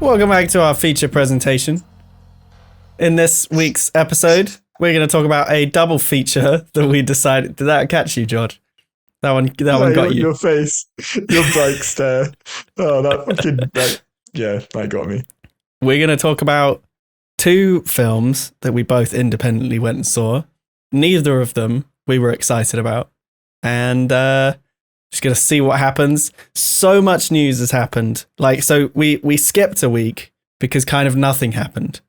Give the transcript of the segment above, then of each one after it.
Welcome back to our feature presentation. In this week's episode, we're going to talk about a double feature that we decided. Did that catch you, George? That one got you. Your face, your blank stare. Oh, that got me. We're going to talk about two films that we both independently went and saw. Neither of them we were excited about. And just going to see what happens. So much news has happened. So we skipped a week because kind of nothing happened.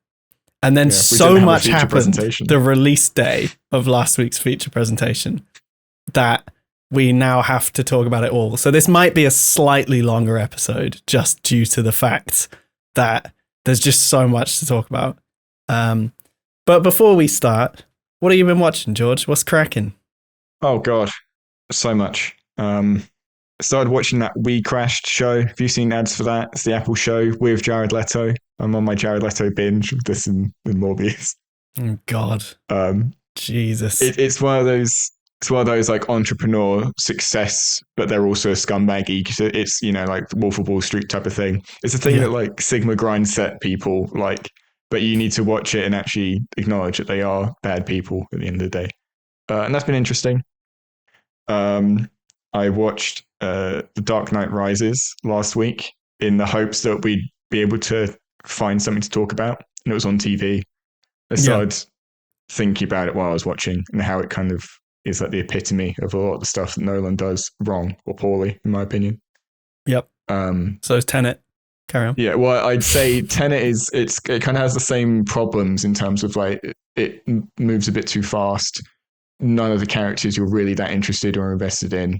And then so much happened the release day of last week's feature presentation that we now have to talk about it all. So this might be a slightly longer episode just due to the fact that there's just so much to talk about. But before we start, what have you been watching, George? What's cracking? Oh, God. So much. I started watching that We Crashed show. Have you seen ads for that? It's the Apple show with Jared Leto. I'm on my Jared Leto binge with this and Morbius. Oh, God. Jesus. It's one of those. It's one of those like entrepreneur success, but they're also a scumbag geek. It's like Wolf of Wall Street type of thing. It's a thing that like Sigma grind set people like, but you need to watch it and actually acknowledge that they are bad people at the end of the day. And that's been interesting. I watched The Dark Knight Rises last week in the hopes that we'd be able to find something to talk about, and it was on TV. I started thinking about it while I was watching and how it kind of is like the epitome of a lot of the stuff that Nolan does wrong or poorly, in my opinion. Yep. So is Tenet. Carry on. Yeah, well, I'd say Tenet it kind of has the same problems in terms of like it moves a bit too fast. None of the characters you're really that interested or invested in,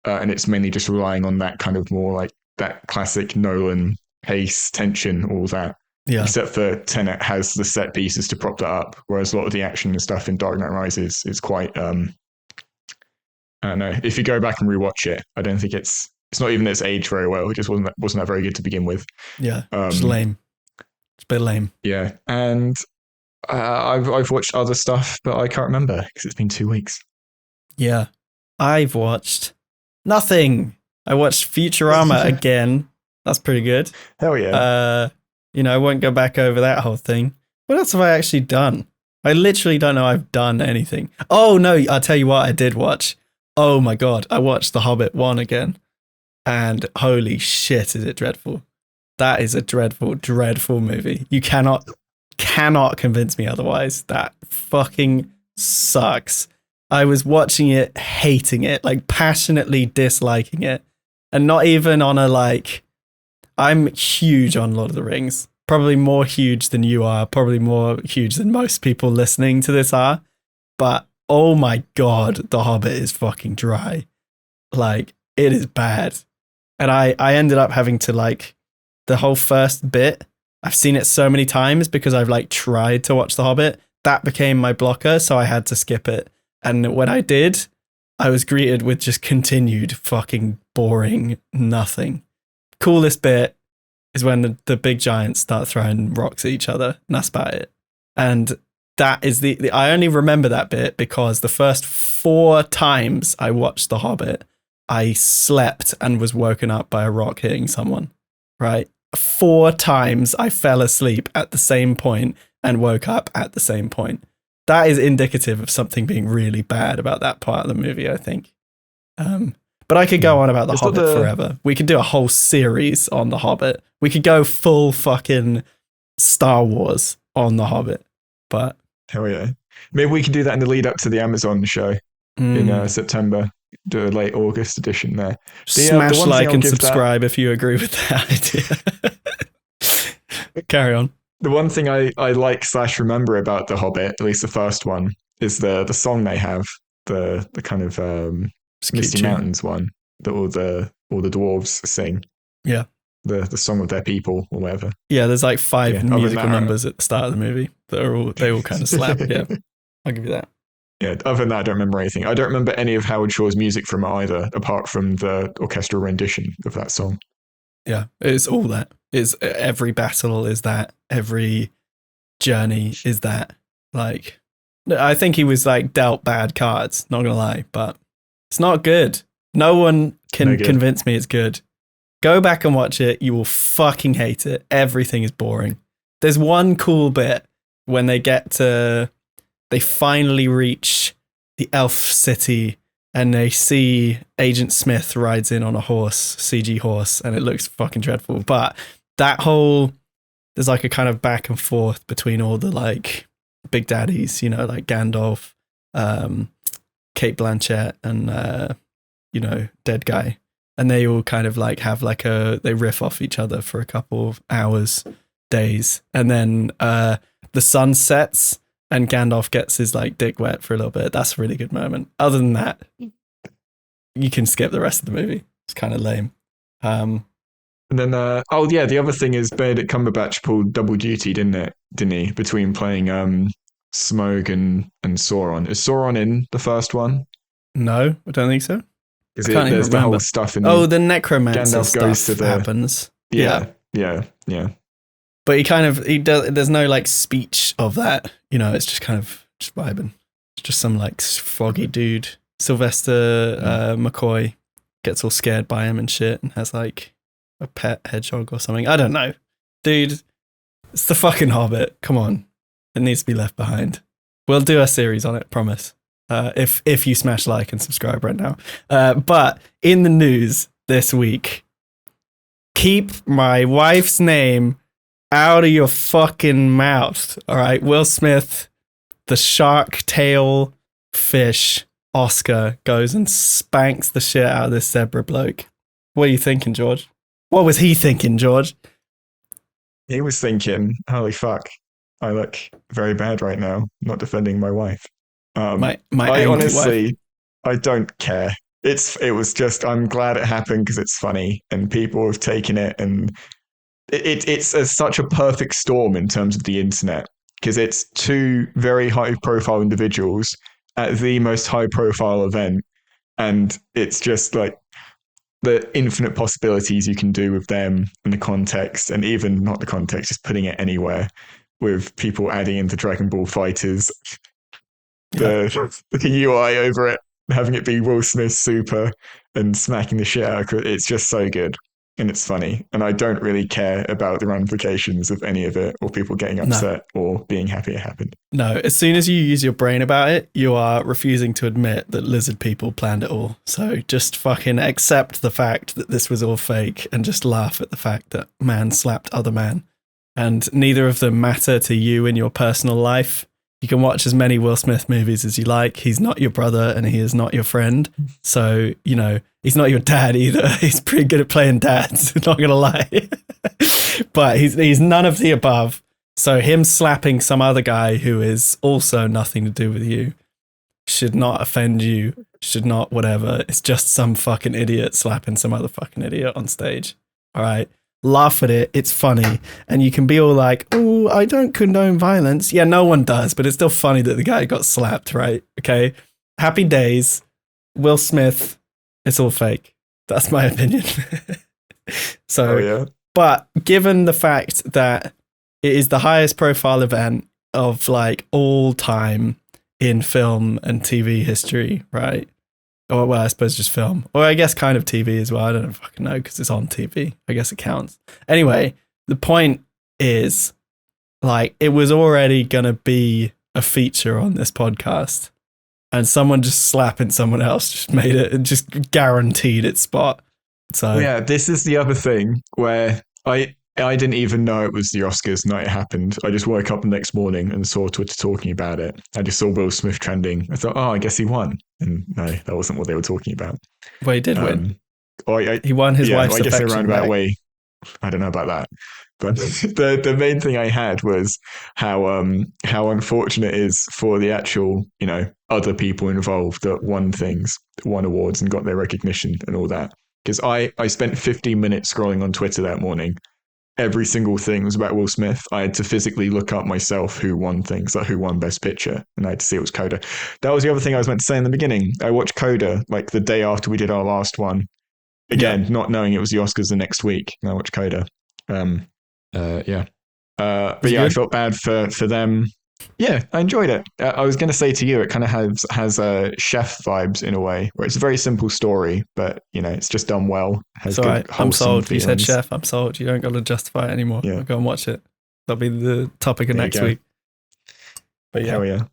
and it's mainly just relying on that kind of more like that classic Nolan pace, tension, all that. Yeah. Except for Tenet has the set pieces to prop that up, whereas a lot of the action and stuff in Dark Knight Rises is quite. I don't know. If you go back and rewatch it, I don't think it's not even its aged very well. It just wasn't that very good to begin with. Yeah, it's lame. It's a bit lame. Yeah, and I've watched other stuff, but I can't remember because it's been 2 weeks. Yeah, I've watched nothing. I watched Futurama again. That's pretty good. Hell yeah. I won't go back over that whole thing. What else have I actually done? I literally don't know I've done anything. Oh, no, I'll tell you what I did watch. Oh, my God. I watched The Hobbit 1 again. And holy shit, is it dreadful. That is a dreadful, dreadful movie. You cannot convince me otherwise. That fucking sucks. I was watching it, hating it, like passionately disliking it. And not even on a like... I'm huge on Lord of the Rings. Probably more huge than you are. Probably more huge than most people listening to this are. But oh my God, The Hobbit is fucking dry. Like, it is bad. And I ended up having to like the whole first bit. I've seen it so many times because I've like tried to watch The Hobbit. That became my blocker, so I had to skip it. And when I did, I was greeted with just continued fucking boring nothing. Coolest bit is when the big giants start throwing rocks at each other, and that's about it. And that is the I only remember that bit because the first 4 times I watched The Hobbit, I slept and was woken up by a rock hitting someone, right? 4 times I fell asleep at the same point and woke up at the same point. That is indicative of something being really bad about that part of the movie, I think. But I could go on about The Hobbit forever. We could do a whole series on The Hobbit. We could go full fucking Star Wars on The Hobbit. But hell yeah. Maybe we can do that in the lead up to the Amazon show in September. Do a late August edition there. Smash like and subscribe if you agree with that idea. Carry on. The one thing I like / remember about The Hobbit, at least the first one, is the song they have, the kind of Misty Mountains one that all the dwarves sing. Yeah. The song of their people or whatever. Yeah, there's like 5 musical numbers at the start of the movie that they all kind of slap. Yeah, I'll give you that. Yeah, other than that, I don't remember anything. I don't remember any of Howard Shore's music from it either, apart from the orchestral rendition of that song. Yeah, it's all that. It's every battle is that. Every journey is that. Like, I think he was like dealt bad cards, not gonna lie, but it's not good. No one can convince me it's good. Go back and watch it. You will fucking hate it. Everything is boring. There's one cool bit when they finally reach the elf city and they see Agent Smith rides in on a horse, CG horse, and it looks fucking dreadful. But there's like a kind of back and forth between all the like big daddies, you know, like Gandalf, Kate Blanchett, and, you know, dead guy. And they all kind of like have like they riff off each other for a couple of hours, days. And then the sun sets and Gandalf gets his like dick wet for a little bit. That's a really good moment. Other than that, you can skip the rest of the movie. It's kind of lame. And then, the other thing is Benedict Cumberbatch pulled double duty, didn't he? Between playing Smaug and Sauron. Is Sauron in the first one? No, I don't think so. There's the whole stuff in the necromancer Gandalf goes stuff to happens. Yeah. But he does. There's no like speech of that. You know, it's just kind of just vibing. It's just some like froggy dude. Sylvester McCoy gets all scared by him and shit, and has like a pet hedgehog or something. I don't know, dude. It's the fucking Hobbit. Come on, it needs to be left behind. We'll do a series on it, promise. If you smash like and subscribe right now. But in the news this week, keep my wife's name out of your fucking mouth. All right, Will Smith, the shark tail fish Oscar, goes and spanks the shit out of this zebra bloke. What are you thinking, George? What was he thinking, George? He was thinking, holy fuck, I look very bad right now, not defending my wife. I honestly, wife. I don't care. It was just, I'm glad it happened because it's funny and people have taken it, and it's such a perfect storm in terms of the internet, because it's two very high profile individuals at the most high profile event, and it's just like the infinite possibilities you can do with them and the context, and even not the context, just putting it anywhere, with people adding into Dragon Ball Fighters. The UI over it, having it be Will Smith super and smacking the shit out of it. It's just so good and it's funny. And I don't really care about the ramifications of any of it, or people getting upset or being happy it happened. No, as soon as you use your brain about it, you are refusing to admit that lizard people planned it all. So just fucking accept the fact that this was all fake and just laugh at the fact that man slapped other man. And neither of them matter to you in your personal life. You can watch as many Will Smith movies as you like. He's not your brother and he is not your friend. So, you know, he's not your dad either. He's pretty good at playing dads, not going to lie. But he's none of the above. So him slapping some other guy who is also nothing to do with you should not offend you, should not whatever. It's just some fucking idiot slapping some other fucking idiot on stage. All right. Laugh at it, it's funny, and you can be all like, oh, I don't condone violence. Yeah, no one does, but it's still funny that the guy got slapped, right? Okay, happy days. Will Smith, it's all fake. That's my opinion. But given the fact that it is the highest profile event of like all time in film and TV history, right? Or, well, I suppose just film. Or I guess kind of TV as well. I don't fucking know because it's on TV. I guess it counts. Anyway, the point is, like, it was already going to be a feature on this podcast. And someone just slapping someone else just made it, and just guaranteed its spot. So yeah, this is the other thing where I didn't even know it was the Oscars night it happened. I just woke up the next morning and saw Twitter talking about it. I just saw Will Smith trending. I thought, oh, I guess he won. And no, that wasn't what they were talking about. Well, he did win. He won his wife's affection. I guess in a roundabout way. I don't know about that. But the main thing I had was how unfortunate it is for the actual, you know, other people involved that won things, that won awards and got their recognition and all that. Because I spent 15 minutes scrolling on Twitter that morning. Every single thing was about Will Smith. I had to physically look up myself who won things, like who won Best Picture, and I had to see it was Coda. That was the other thing I was meant to say in the beginning. I watched Coda like the day after we did our last one. Again, not knowing it was the Oscars the next week. And I watched Coda. But yeah, I felt bad for them. Yeah, I enjoyed it. I was going to say to you, it kind of has chef vibes in a way, where it's a very simple story, but it's just done well. It has It's all good right. I'm wholesome sold. You said feelings. chef. I'm sold. You don't got to justify it anymore. Yeah, I'll go and watch it. That'll be the topic of there you next go. week. But yeah. Hell yeah.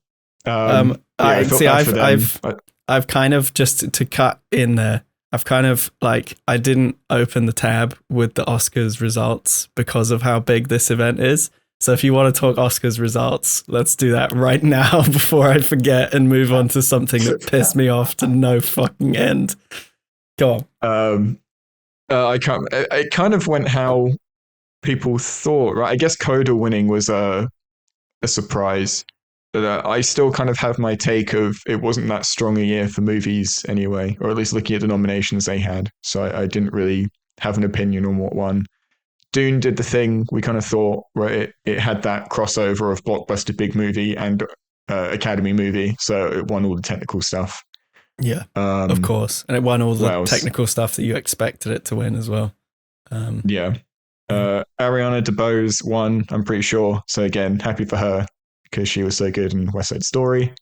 Yeah, I I felt see. bad for them. I've kind of just to cut in there. I've kind of like I didn't open the tab with the Oscars results because of how big this event is. So if you want to talk Oscars results, let's do that right now before I forget and move on to something that pissed me off to no fucking end. Go on. I can't. It kind of went how people thought, right? I guess Coda winning was a surprise. But I still kind of have my take of it wasn't that strong a year for movies anyway, or at least looking at the nominations they had. So I didn't really have an opinion on what won. Dune did the thing we kind of thought, where it had that crossover of blockbuster big movie and Academy movie, so it won all the technical stuff. Yeah, of course. And it won all the Well, technical stuff that you expected it to win as well. Yeah. Ariana DeBose won, I'm pretty sure. So again, happy for her because she was so good in West Side Story.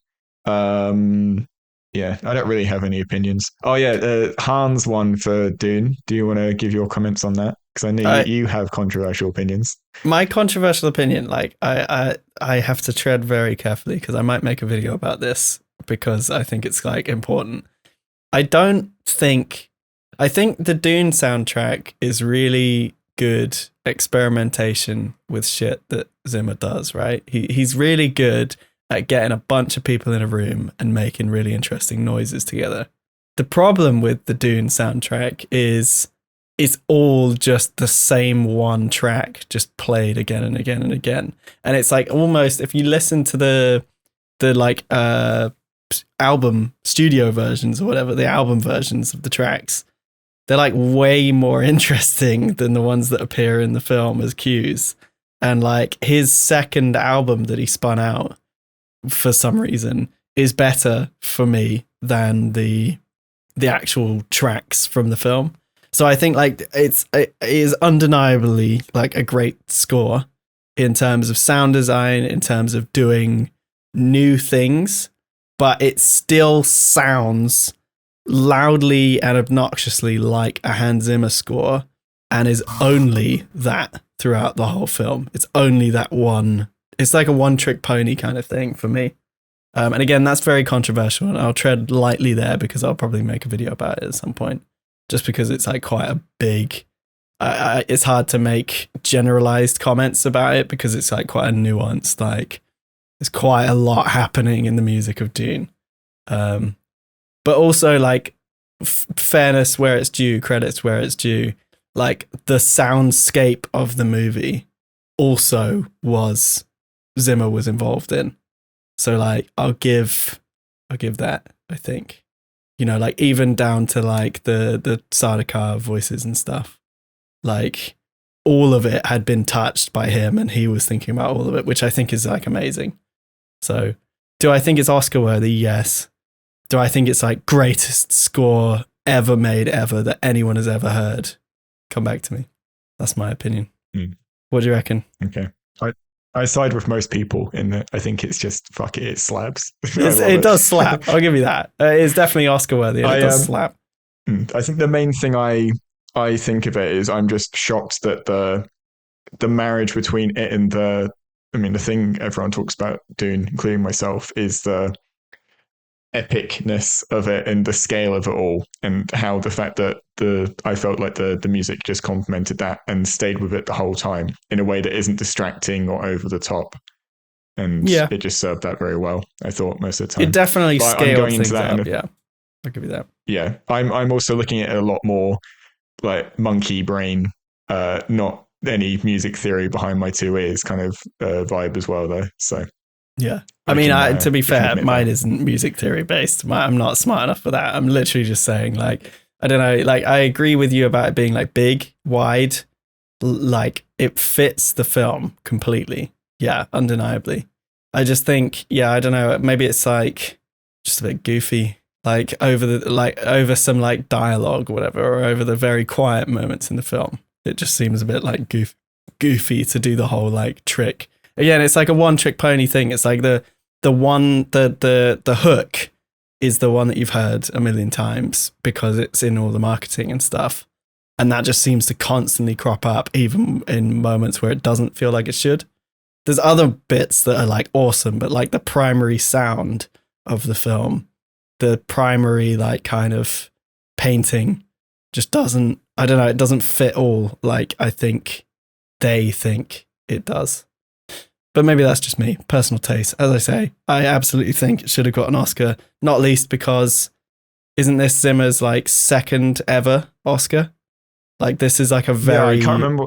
Yeah, I don't really have any opinions. Oh yeah, Hans won for Dune. Do you want to give your comments on that? Because I know you have controversial opinions. My controversial opinion, like I have to tread very carefully because I might make a video about this because I think it's like important. I think the Dune soundtrack is really good experimentation with shit that Zimmer does, right? He's really good at getting a bunch of people in a room and making really interesting noises together. The problem with the Dune soundtrack is it's all just the same one track just played again and again and again. And it's like almost if you listen to the like album studio versions or whatever, the album versions of the tracks, they're like way more interesting than the ones that appear in the film as cues. And like his second album that he spun out for some reason is better for me than the actual tracks from the film. So I think like it is undeniably like a great score in terms of sound design, in terms of doing new things, but it still sounds loudly and obnoxiously like a Hans Zimmer score and is only that throughout the whole film. It's only that one. It's like a one-trick pony kind of thing for me. And again, that's very controversial, and I'll tread lightly there because I'll probably make a video about it at some point, just because it's like quite a big... it's hard to make generalized comments about it because it's like quite a nuanced, like there's quite a lot happening in the music of Dune. But also like fairness where it's due, credits where it's due. Like the soundscape of the movie also was Zimmer was involved in. So like I'll give that, I think. Like even down to like the Sardaukar voices and stuff. Like all of it had been touched by him and he was thinking about all of it, which I think is like amazing. So do I think it's Oscar worthy? Yes. Do I think it's like greatest score ever made ever that anyone has ever heard? Come back to me. That's my opinion. What do you reckon? Okay. I side with most people in that I think it's just, fuck it slaps. It does slap. I'll give you that. It's definitely Oscar worthy. It does slap. I think the main thing I think of it is I'm just shocked that the marriage between it and the thing everyone talks about Dune, including myself, is the epicness of it and the scale of it all, and how the fact that I felt like the music just complemented that and stayed with it the whole time in a way that isn't distracting or over the top, and it just served that very well, I thought, most of the time. It definitely scaled things up. Yeah, I'll give you that. Yeah, I'm also looking at it a lot more like monkey brain, not any music theory behind my two ears kind of vibe as well, though. So yeah, to be fair, mine isn't music theory based. I'm not smart enough for that. I'm literally just saying, like, I don't know, like I agree with you about it being like big, wide, like it fits the film completely. Yeah, undeniably. I just think, I don't know, maybe it's like just a bit goofy, like over some like dialogue or whatever, or over the very quiet moments in the film. It just seems a bit like goofy to do the whole like trick. again, it's like a one-trick pony thing. It's like the hook is the one that you've heard a million times because it's in all the marketing and stuff. And that just seems to constantly crop up, even in moments where it doesn't feel like it should. There's other bits that are like awesome, but like the primary sound of the film, the primary like kind of painting just doesn't, I don't know, it doesn't fit all like I think they think it does. But maybe that's just me, personal taste. As I say, I absolutely think it should have got an Oscar, not least because isn't this Zimmer's like second ever Oscar? Like this is like a very... I can't remember.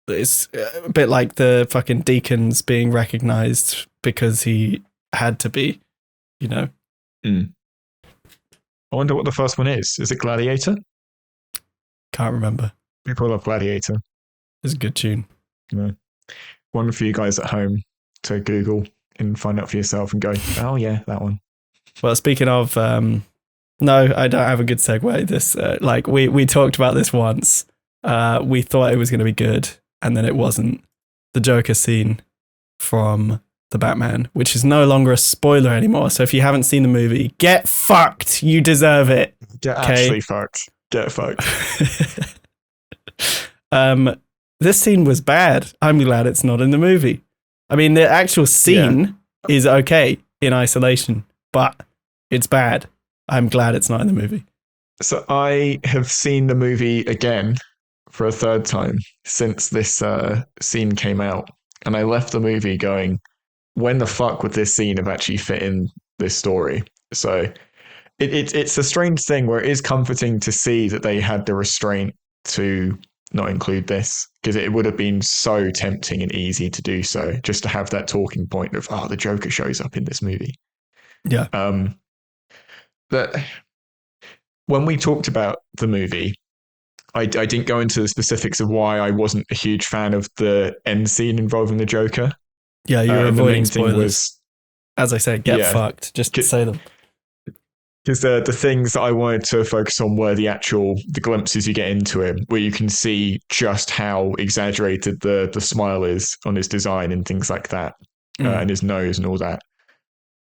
It's a bit like the fucking Deacons being recognized because he had to be, you know? I wonder what the first one is. Is it Gladiator? Can't remember. People love Gladiator. It's a good tune. Yeah. One for you guys at home to Google and find out for yourself and go, oh yeah, that one. Well, speaking of, no, I don't have a good segue. This, like we talked about this once. We thought it was going to be good, and then it wasn't. The Joker scene from the Batman, which is no longer a spoiler anymore. So if you haven't seen the movie, get fucked. You deserve it. Get actually fucked. Get fucked. This scene was bad. I'm glad it's not in the movie. I mean, the actual scene is okay in isolation, but it's bad. I'm glad it's not in the movie. So I have seen the movie again for a third time since this scene came out. And I left the movie going, when the fuck would this scene have actually fit in this story? So it's a strange thing where it is comforting to see that they had the restraint to not include this, because it would have been so tempting and easy to do so, just to have that talking point of, the Joker shows up in this movie. Yeah. But when we talked about the movie, I didn't go into the specifics of why I wasn't a huge fan of the end scene involving the Joker. Yeah, you're avoiding spoilers. Was, as I said, get fucked. Just say them. Because the things that I wanted to focus on were the glimpses you get into him, where you can see just how exaggerated the smile is on his design and things like that, and his nose and all that.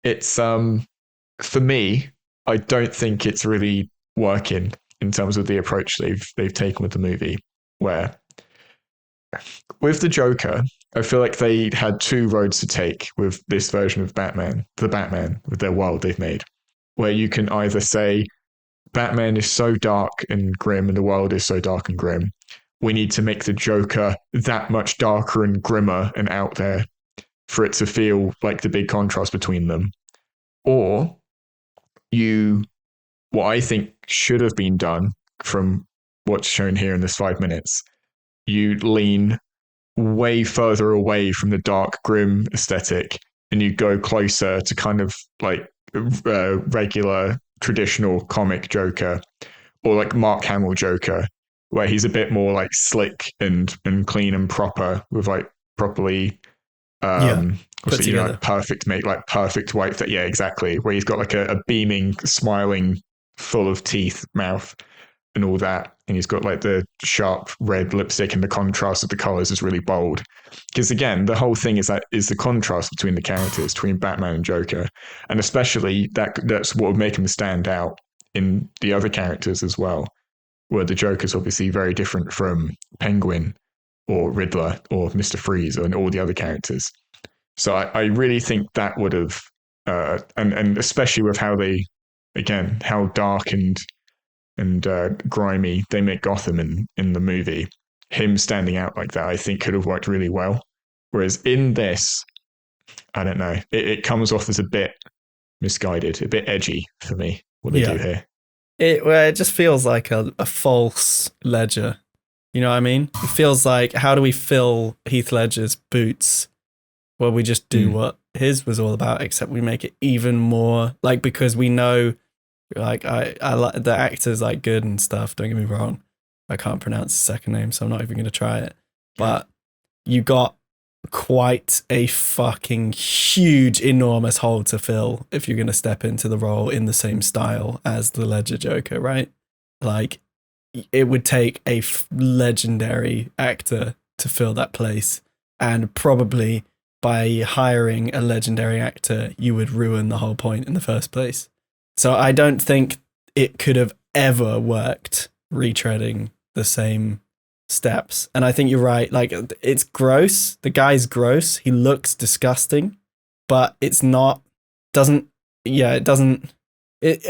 It's for me, I don't think it's really working in terms of the approach they've taken with the movie. Where with the Joker, I feel like they had two roads to take with this version of Batman, with their world they've made. Where you can either say, Batman is so dark and grim and the world is so dark and grim, we need to make the Joker that much darker and grimmer and out there for it to feel like the big contrast between them. Or what I think should have been done from what's shown here in this 5 minutes, you lean way further away from the dark, grim aesthetic and you go closer to kind of like regular traditional comic Joker, or like Mark Hamill Joker, where he's a bit more like slick and clean and proper with like properly perfect white. Yeah, exactly. Where he's got like a beaming, smiling, full of teeth mouth and all that, and he's got like the sharp red lipstick, and the contrast of the colors is really bold. Because again, the whole thing is the contrast between the characters, between Batman and Joker, and especially that's what would make him stand out in the other characters as well. Where the Joker's obviously very different from Penguin or Riddler or Mr. Freeze and all the other characters. So I really think that would have, and especially with how dark and grimy they make Gotham in the movie, him standing out like that, I think could have worked really well. Whereas in this, I don't know, it comes off as a bit misguided, a bit edgy for me, what they do here. It just feels like a false Ledger. You know what I mean? It feels like, how do we fill Heath Ledger's boots? Well, we just do what his was all about, except we make it even more, like, because we know, like, I like the actor's like good and stuff, don't get me wrong. I can't pronounce his second name, so I'm not even going to try it. But you got quite a fucking huge, enormous hole to fill if you're going to step into the role in the same style as the Ledger Joker, right? Like, it would take a legendary actor to fill that place, and probably by hiring a legendary actor, you would ruin the whole point in the first place. So I don't think it could have ever worked retreading the same steps. And I think you're right. Like, it's gross. The guy's gross. He looks disgusting, but it doesn't,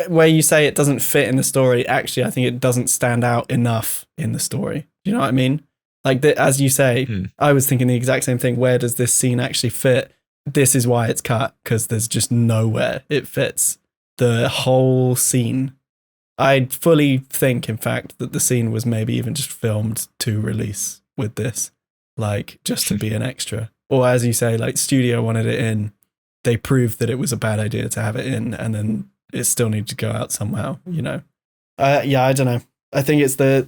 where you say it doesn't fit in the story, actually, I think it doesn't stand out enough in the story. Do you know what I mean? Like, as you say, I was thinking the exact same thing. Where does this scene actually fit? This is why it's cut, because there's just nowhere it fits. The whole scene. I fully think, in fact, that the scene was maybe even just filmed to release with this, like, just to be an extra. Or as you say, like, studio wanted it in. They proved that it was a bad idea to have it in, and then it still needed to go out somehow, you know? Yeah, I don't know. I think it's the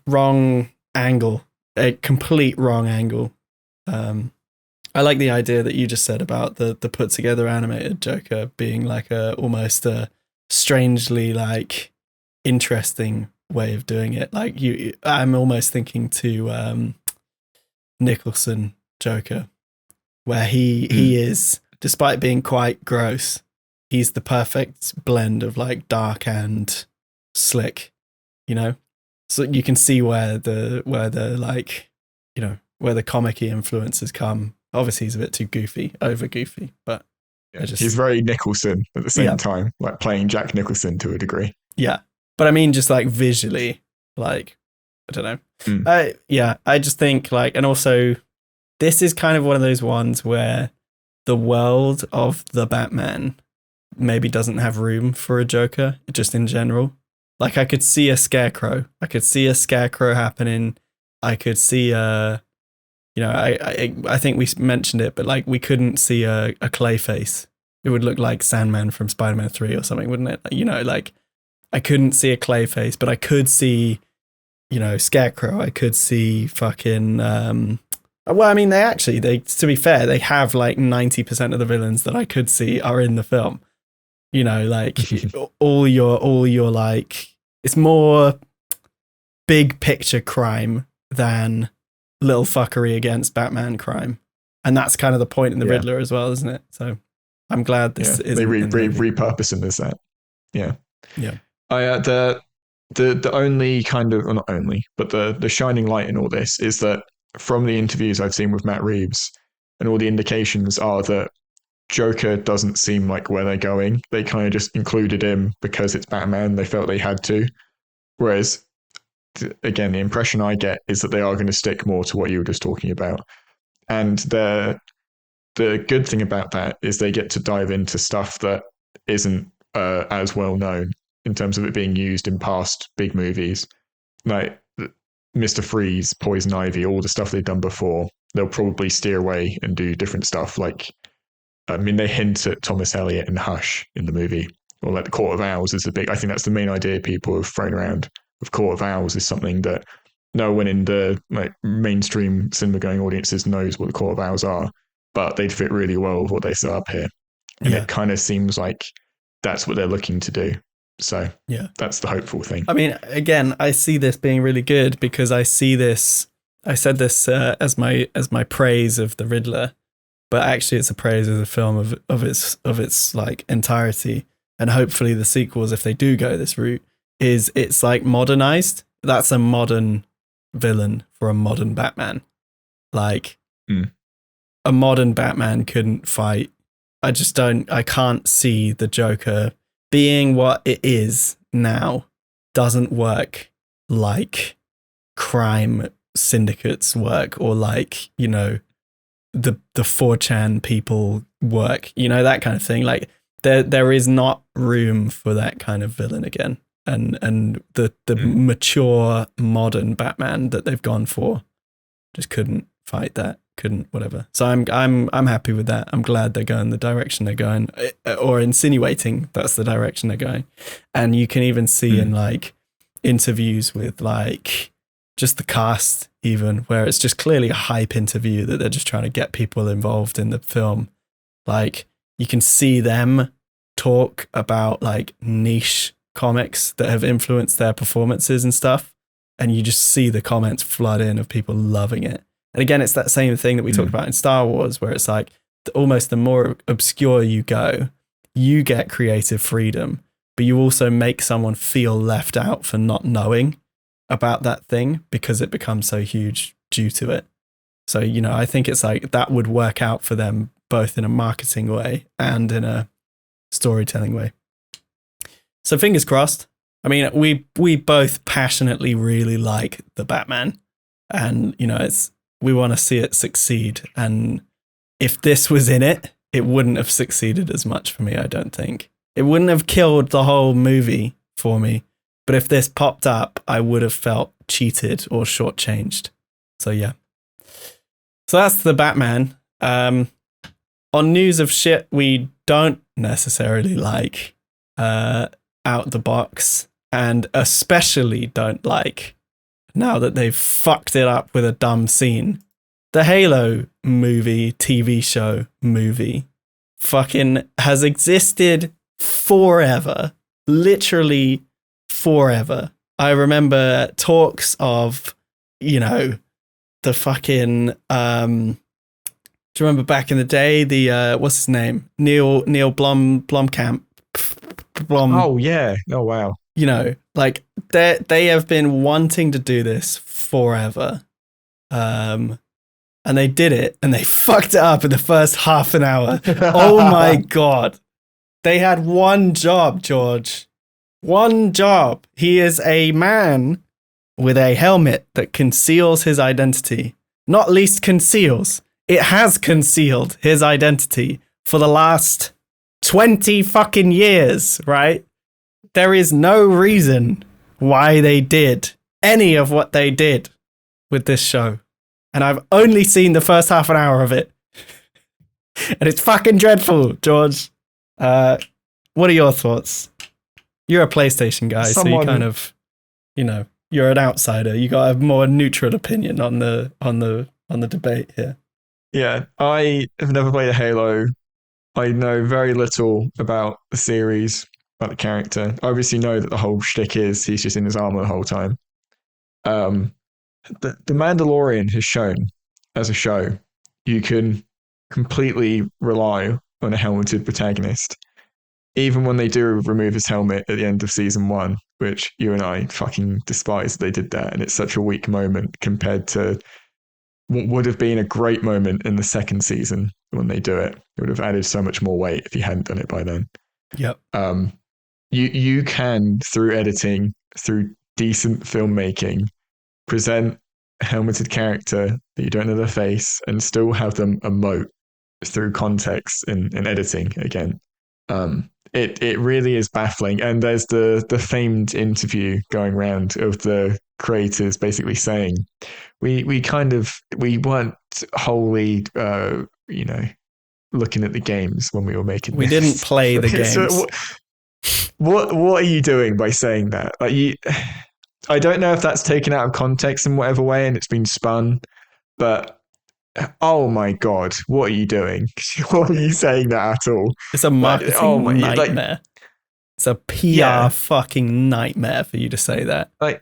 wrong angle, a complete wrong angle. I like the idea that you just said about the put together animated Joker being like almost a strangely like interesting way of doing it. Like I'm almost thinking to Nicholson Joker, where he is, despite being quite gross, he's the perfect blend of like dark and slick, you know. So you can see where the like, you know, where the comic-y influences come. Obviously, he's a bit too goofy, over goofy, but he's very Nicholson at the same time, like playing Jack Nicholson to a degree. Yeah, but I mean, just like visually, like, I don't know. I just think like, and also, this is kind of one of those ones where the world of the Batman maybe doesn't have room for a Joker, just in general. Like, I could see a Scarecrow. I could see a Scarecrow happening. I could see you know, I think we mentioned it, but like, we couldn't see a Clayface. It would look like Sandman from Spider-Man 3 or something, wouldn't it? You know, like, I couldn't see a Clayface, but I could see, you know, Scarecrow. I could see fucking well, I mean, they to be fair, they have like 90% of the villains that I could see are in the film. You know, like all your like, it's more big picture crime than little fuckery against Batman crime. And that's kind of the point in the Riddler as well, isn't it? So I'm glad this is. They repurpose him as that. Yeah. Yeah. The only kind of, well, not only, but the shining light in all this is that from the interviews I've seen with Matt Reeves, and all the indications are that Joker doesn't seem like where they're going. They kind of just included him because it's Batman. They felt they had to. Whereas, again, the impression I get is that they are going to stick more to what you were just talking about. And the good thing about that is they get to dive into stuff that isn't as well known in terms of it being used in past big movies. Like Mr. Freeze, Poison Ivy, all the stuff they've done before. They'll probably steer away and do different stuff. Like, I mean, they hint at Thomas Elliot and Hush in the movie. Or like the Court of Owls is the big, I think that's the main idea people have thrown around. Of Court of Owls is something that no one in the like mainstream cinema going audiences knows what the Court of Owls are, but they'd fit really well with what they set up here. And it kind of seems like that's what they're looking to do. So that's the hopeful thing. I mean, again, I see this being really good because I see this, I said this as my praise of the Riddler, but actually it's a praise of the film of its like entirety. And hopefully the sequels, if they do go this route, is it's like modernized. That's a modern villain for a modern Batman. Like a modern Batman couldn't fight. I can't see the Joker being what it is now. Doesn't work like crime syndicates work, or like, you know, the 4chan people work, you know, that kind of thing. Like there is not room for that kind of villain again. And the mature modern Batman that they've gone for just couldn't fight that, couldn't whatever. So I'm happy with that. I'm glad they're going the direction they're going, or insinuating that's the direction they're going. And you can even see in like interviews with like just the cast, even where it's just clearly a hype interview that they're just trying to get people involved in the film. Like you can see them talk about like niche comics that have influenced their performances and stuff, and you just see the comments flood in of people loving it. And again, it's that same thing that we talked about in Star Wars, where it's like almost the more obscure you go, you get creative freedom, but you also make someone feel left out for not knowing about that thing because it becomes so huge due to it. So, I think it's like that would work out for them both in a marketing way and in a storytelling way. So fingers crossed. I mean, we both passionately really like the Batman, and we want to see it succeed. And if this was in it, it wouldn't have succeeded as much for me. I don't think it wouldn't have killed the whole movie for me. But if this popped up, I would have felt cheated or shortchanged. So yeah. So that's the Batman. On news of shit we don't necessarily like, out the box, and especially don't like now that they've fucked it up with a dumb scene. The Halo movie, TV show movie, fucking has existed forever. Literally forever. I remember talks of, the fucking do you remember back in the day the what's his name? Neil Blomkamp. Oh yeah. Oh wow. Like they have been wanting to do this forever. And they did it and they fucked it up in the first half an hour. Oh my God. They had one job, George. One job. He is a man with a helmet that conceals his identity. Not least conceals. It has concealed his identity for the last 20 fucking years, right? There is no reason why they did any of what they did with this show. And I've only seen the first half an hour of it. And it's fucking dreadful, George. What are your thoughts? You're a PlayStation guy, so you kind of, you're an outsider. You got a more neutral opinion on the debate here. Yeah, I have never played a Halo. I know very little about the series, about the character. I obviously know that the whole shtick is he's just in his armor the whole time. The Mandalorian has shown as a show you can completely rely on a helmeted protagonist. Even when they do remove his helmet at the end of season 1, which you and I fucking despise that they did that, and it's such a weak moment compared to what would have been a great moment in the second season when they do it. It would have added so much more weight if you hadn't done it by then. Yep. You can, through editing, through decent filmmaking, present a helmeted character that you don't know their face and still have them emote through context in editing again. It really is baffling. And there's the famed interview going around of the creators basically saying, we weren't wholly, looking at the games when we were making We this. didn't play the games. So what are you doing by saying that? I don't know if that's taken out of context in whatever way and it's been spun, but oh my God, what are you doing? What are you saying that at all? It's a marketing nightmare. It's a PR fucking nightmare for you to say that. Like,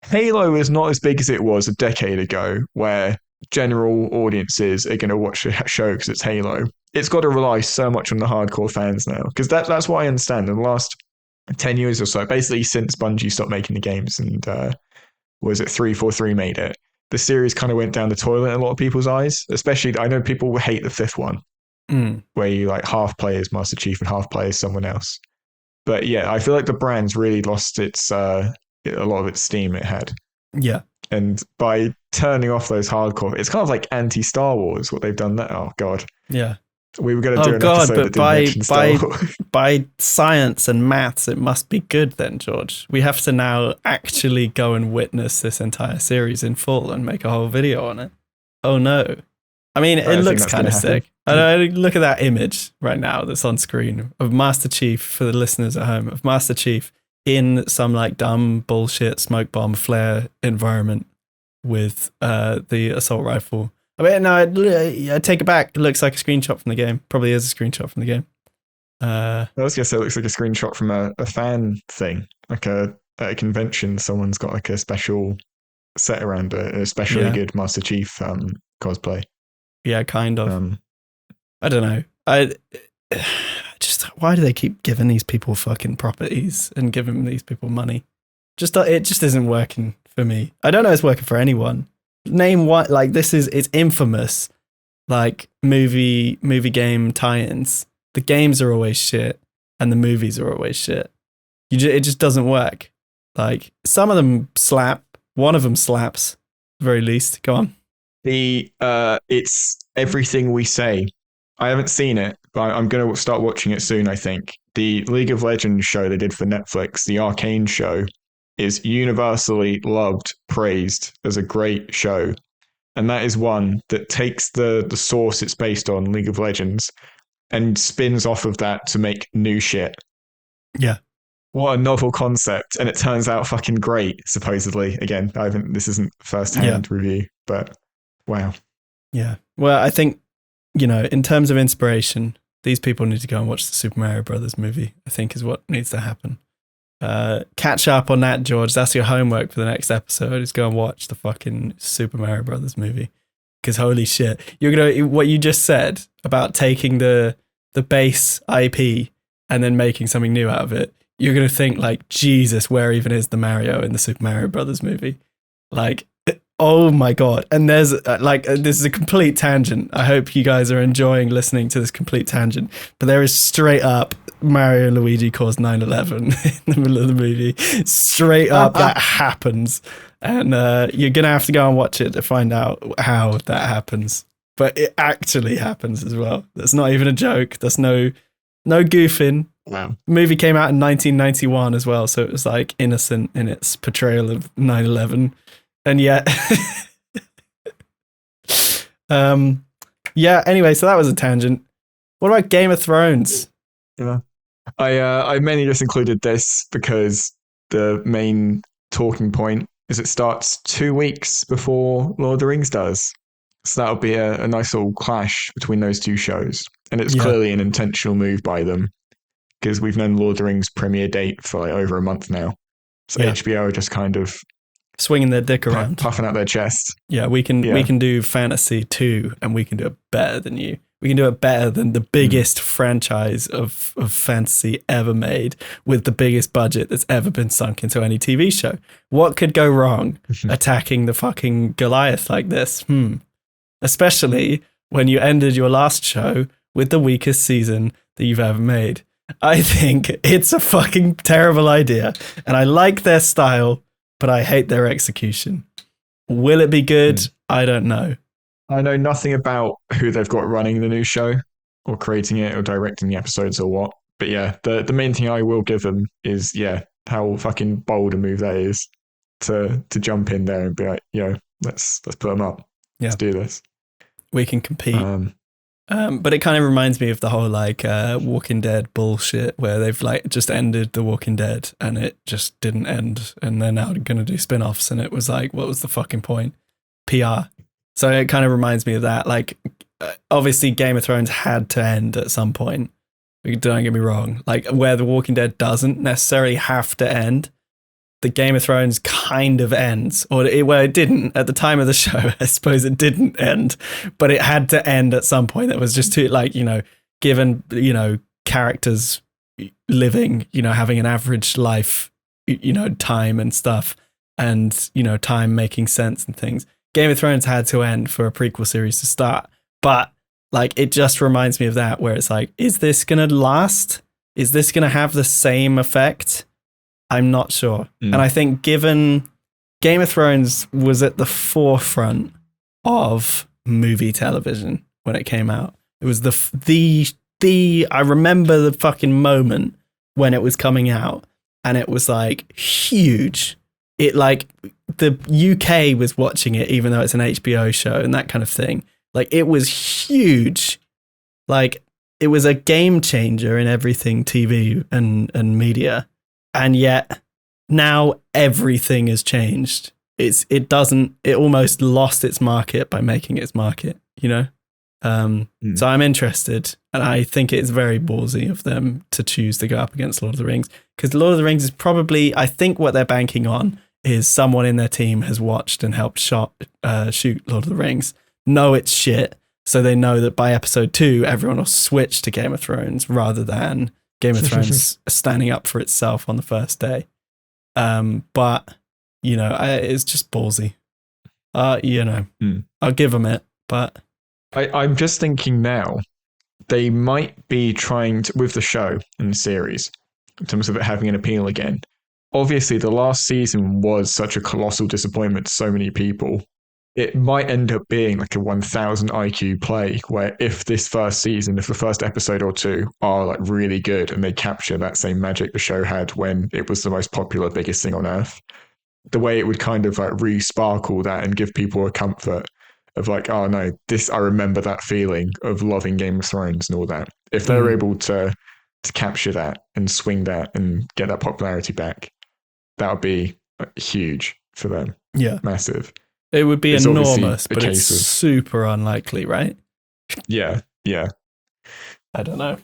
Halo is not as big as it was a decade ago, where general audiences are going to watch a show because it's Halo. It's got to rely so much on the hardcore fans now, because that's what I understand. In the last 10 years or so, basically since Bungie stopped making the games and was it 343 made it, the series kind of went down the toilet in a lot of people's eyes. Especially, I know people hate the fifth one, where you like half play as Master Chief and half play as someone else. But yeah, I feel like the brand's really lost its a lot of its steam it had. Yeah. And by turning off those hardcore, it's kind of like anti-Star Wars, what they've done there. Oh, God. Yeah. We were going to do an episode that didn't mention Star Wars. By science and maths, it must be good then, George. We have to now actually go and witness this entire series in full and make a whole video on it. Oh, no. I mean, it looks kind of sick. Look at that image right now that's on screen of Master Chief, for the listeners at home, of Master Chief in some like dumb bullshit smoke bomb flare environment with the assault rifle. I mean, no, I take it back. It looks like a screenshot from the game. Probably is a screenshot from the game. I was going to say it looks like a screenshot from a fan thing, like at a convention. Someone's got like a special set around a especially good Master Chief cosplay. Yeah, kind of. Um, I don't know. I just, why do they keep giving these people fucking properties and giving these people money? It just isn't working for me. I don't know it's working for anyone. Name what, like, it's infamous, like movie game tie-ins. The games are always shit and the movies are always shit. It just doesn't work. Like, some of them slap, one of them slaps, at the very least. Go on. It's Everything We Say. I haven't seen it, but I'm going to start watching it soon, I think. The League of Legends show they did for Netflix, the Arcane show, is universally loved, praised as a great show. And that is one that takes the source it's based on, League of Legends, and spins off of that to make new shit. Yeah. What a novel concept. And it turns out fucking great, supposedly. Again, this isn't first-hand review, but wow. Yeah. Well, I think, in terms of inspiration, these people need to go and watch the Super Mario Brothers movie, I think is what needs to happen. Catch up on that, George. That's your homework for the next episode, is go and watch the fucking Super Mario Brothers movie. Because holy shit, what you just said about taking the base IP and then making something new out of it, you're going to think like, Jesus, where even is the Mario in the Super Mario Brothers movie? Like, oh my God. And there's this is a complete tangent. I hope you guys are enjoying listening to this complete tangent, but there is straight up Mario and Luigi cause 9/11 in the middle of the movie. Straight up, that happens. And you're going to have to go and watch it to find out how that happens. But it actually happens as well. That's not even a joke. There's no goofing. Wow. The movie came out in 1991 as well, so it was like innocent in its portrayal of 9/11. And yet, anyway, so that was a tangent. What about Game of Thrones? Yeah. I mainly just included this because the main talking point is it starts 2 weeks before Lord of the Rings does. So that'll be a nice little clash between those two shows. And it's clearly an intentional move by them, because we've known Lord of the Rings premiere date for like over a month now. So HBO are just kind of swinging their dick around, puffing out their chest. Yeah, we can do fantasy too, and we can do it better than you. We can do it better than the biggest franchise of fantasy ever made, with the biggest budget that's ever been sunk into any TV show. What could go wrong attacking the fucking Goliath like this? Especially when you ended your last show with the weakest season that you've ever made. I think it's a fucking terrible idea, and I like their style, but I hate their execution. Will it be good? I don't know. I know nothing about who they've got running the new show, or creating it, or directing the episodes, or what. But yeah, the main thing I will give them is how fucking bold a move that is to jump in there and be like, let's put them up. Yeah. Let's do this. We can compete. But it kind of reminds me of the whole Walking Dead bullshit, where they've just ended The Walking Dead and it just didn't end, and they're now going to do spin-offs, and it was like, what was the fucking point? PR. So it kind of reminds me of that. Obviously Game of Thrones had to end at some point. Don't get me wrong. Where The Walking Dead doesn't necessarily have to end, the Game of Thrones kind of ends, it didn't at the time of the show. I suppose it didn't end, but it had to end at some point. It was just too, given, characters living, having an average life, time and stuff, and, time making sense and things. Game of Thrones had to end for a prequel series to start. But it just reminds me of that, where it's like, is this going to last? Is this going to have the same effect? I'm not sure. And I think, given Game of Thrones was at the forefront of movie television when it came out, it was I remember the fucking moment when it was coming out, and it was huge. It the UK was watching it, even though it's an HBO show and that kind of thing. It was huge. It was a game changer in everything TV and media. And yet now everything has changed. It almost lost its market by making its market, So I'm interested, and I think it's very ballsy of them to choose to go up against Lord of the Rings, because Lord of the Rings is probably, I think what they're banking on is someone in their team has watched and helped shoot Lord of the Rings, know it's shit, so they know that by episode 2, everyone will switch to Game of Thrones rather than Game of Thrones standing up for itself on the first day. But, it's just ballsy. I'll give them it, but... I'm just thinking now, they might be trying to, with the show and the series, in terms of it having an appeal again. Obviously, the last season was such a colossal disappointment to so many people. It might end up being like a 1000 IQ play, where if the first episode or two are like really good and they capture that same magic the show had when it was the most popular, biggest thing on earth, the way it would kind of like re-sparkle that and give people a comfort of like, oh no, I remember that feeling of loving Game of Thrones and all that. If they're able to capture that and swing that and get that popularity back, that would be huge for them. Yeah. Massive. It would be enormous, but it's super unlikely, right? Yeah. I don't know.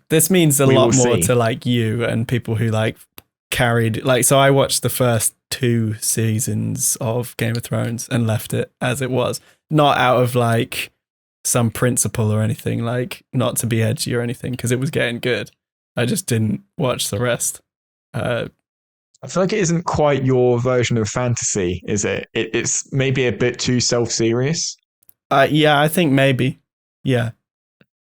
This means a lot more to like you and people who like carried, like, so I watched the first 2 seasons of Game of Thrones and left it as it was, not out of like some principle or anything, like not to be edgy or anything, because it was getting good. I just didn't watch the rest. I feel like it isn't quite your version of fantasy, is it? It's maybe a bit too self-serious. Yeah, I think maybe. Yeah.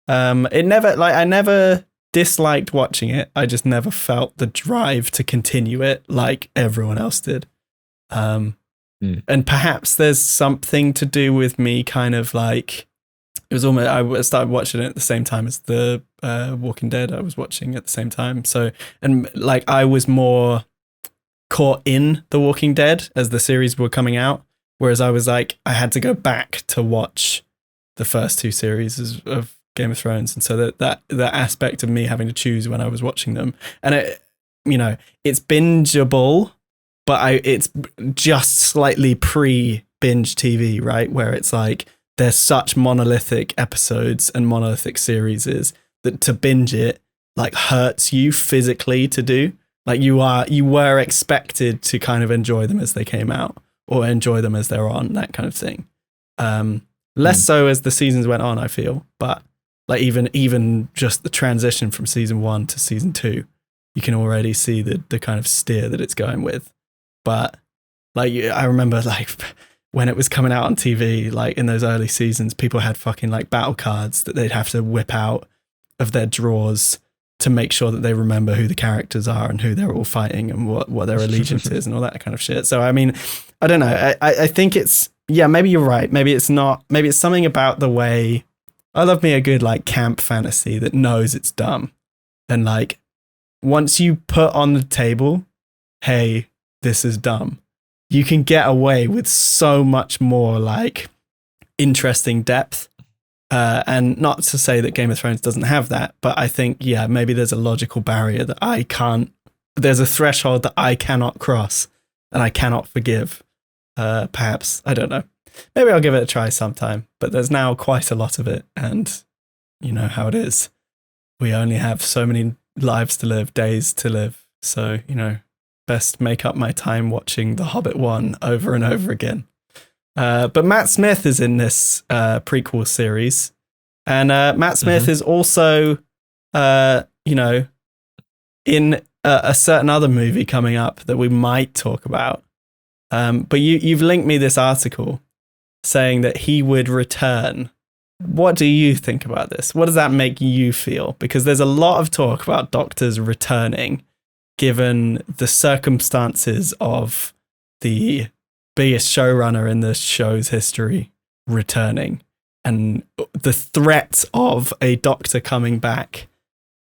I never disliked watching it. I just never felt the drive to continue it like everyone else did. And perhaps there's something to do with me kind of like, it was almost, I started watching it at the same time as the Walking Dead I was watching at the same time. So, and like I was more caught in The Walking Dead as the series were coming out, whereas I was like, I had to go back to watch the first 2 series of Game of Thrones, and so that aspect of me having to choose when I was watching them, and it's bingeable, but it's just slightly pre-binge TV, right? Where it's like there's such monolithic episodes and monolithic series that to binge it like hurts you physically to do. Like you were expected to kind of enjoy them as they came out or enjoy them as they're on, that kind of thing. Less so as the seasons went on, I feel, but like even just the transition from season 1 to season 2, you can already see the kind of steer that it's going with. But like I remember like when it was coming out on TV, like in those early seasons, people had fucking like battle cards that they'd have to whip out of their drawers to make sure that they remember who the characters are and who they're all fighting and what their allegiance is and all that kind of shit. So I mean, I don't know. I think it's, yeah, maybe you're right. Maybe it's not. Maybe it's something about the way. I love me a good like camp fantasy that knows it's dumb. And like once you put on the table, hey, this is dumb, you can get away with so much more like interesting depth. And not to say that Game of Thrones doesn't have that, but I think, yeah, maybe there's a logical barrier that there's a threshold that I cannot cross and I cannot forgive. Perhaps, I don't know. Maybe I'll give it a try sometime, but there's now quite a lot of it, and you know how it is. We only have so many lives to live, days to live, so, best make up my time watching The Hobbit 1 over and over again. But Matt Smith is in this prequel series, and Matt Smith is also, in a certain other movie coming up that we might talk about. But you've linked me this article saying that he would return. What do you think about this? What does that make you feel? Because there's a lot of talk about doctors returning, given the circumstances of the biggest showrunner in the show's history returning. And the threat of a doctor coming back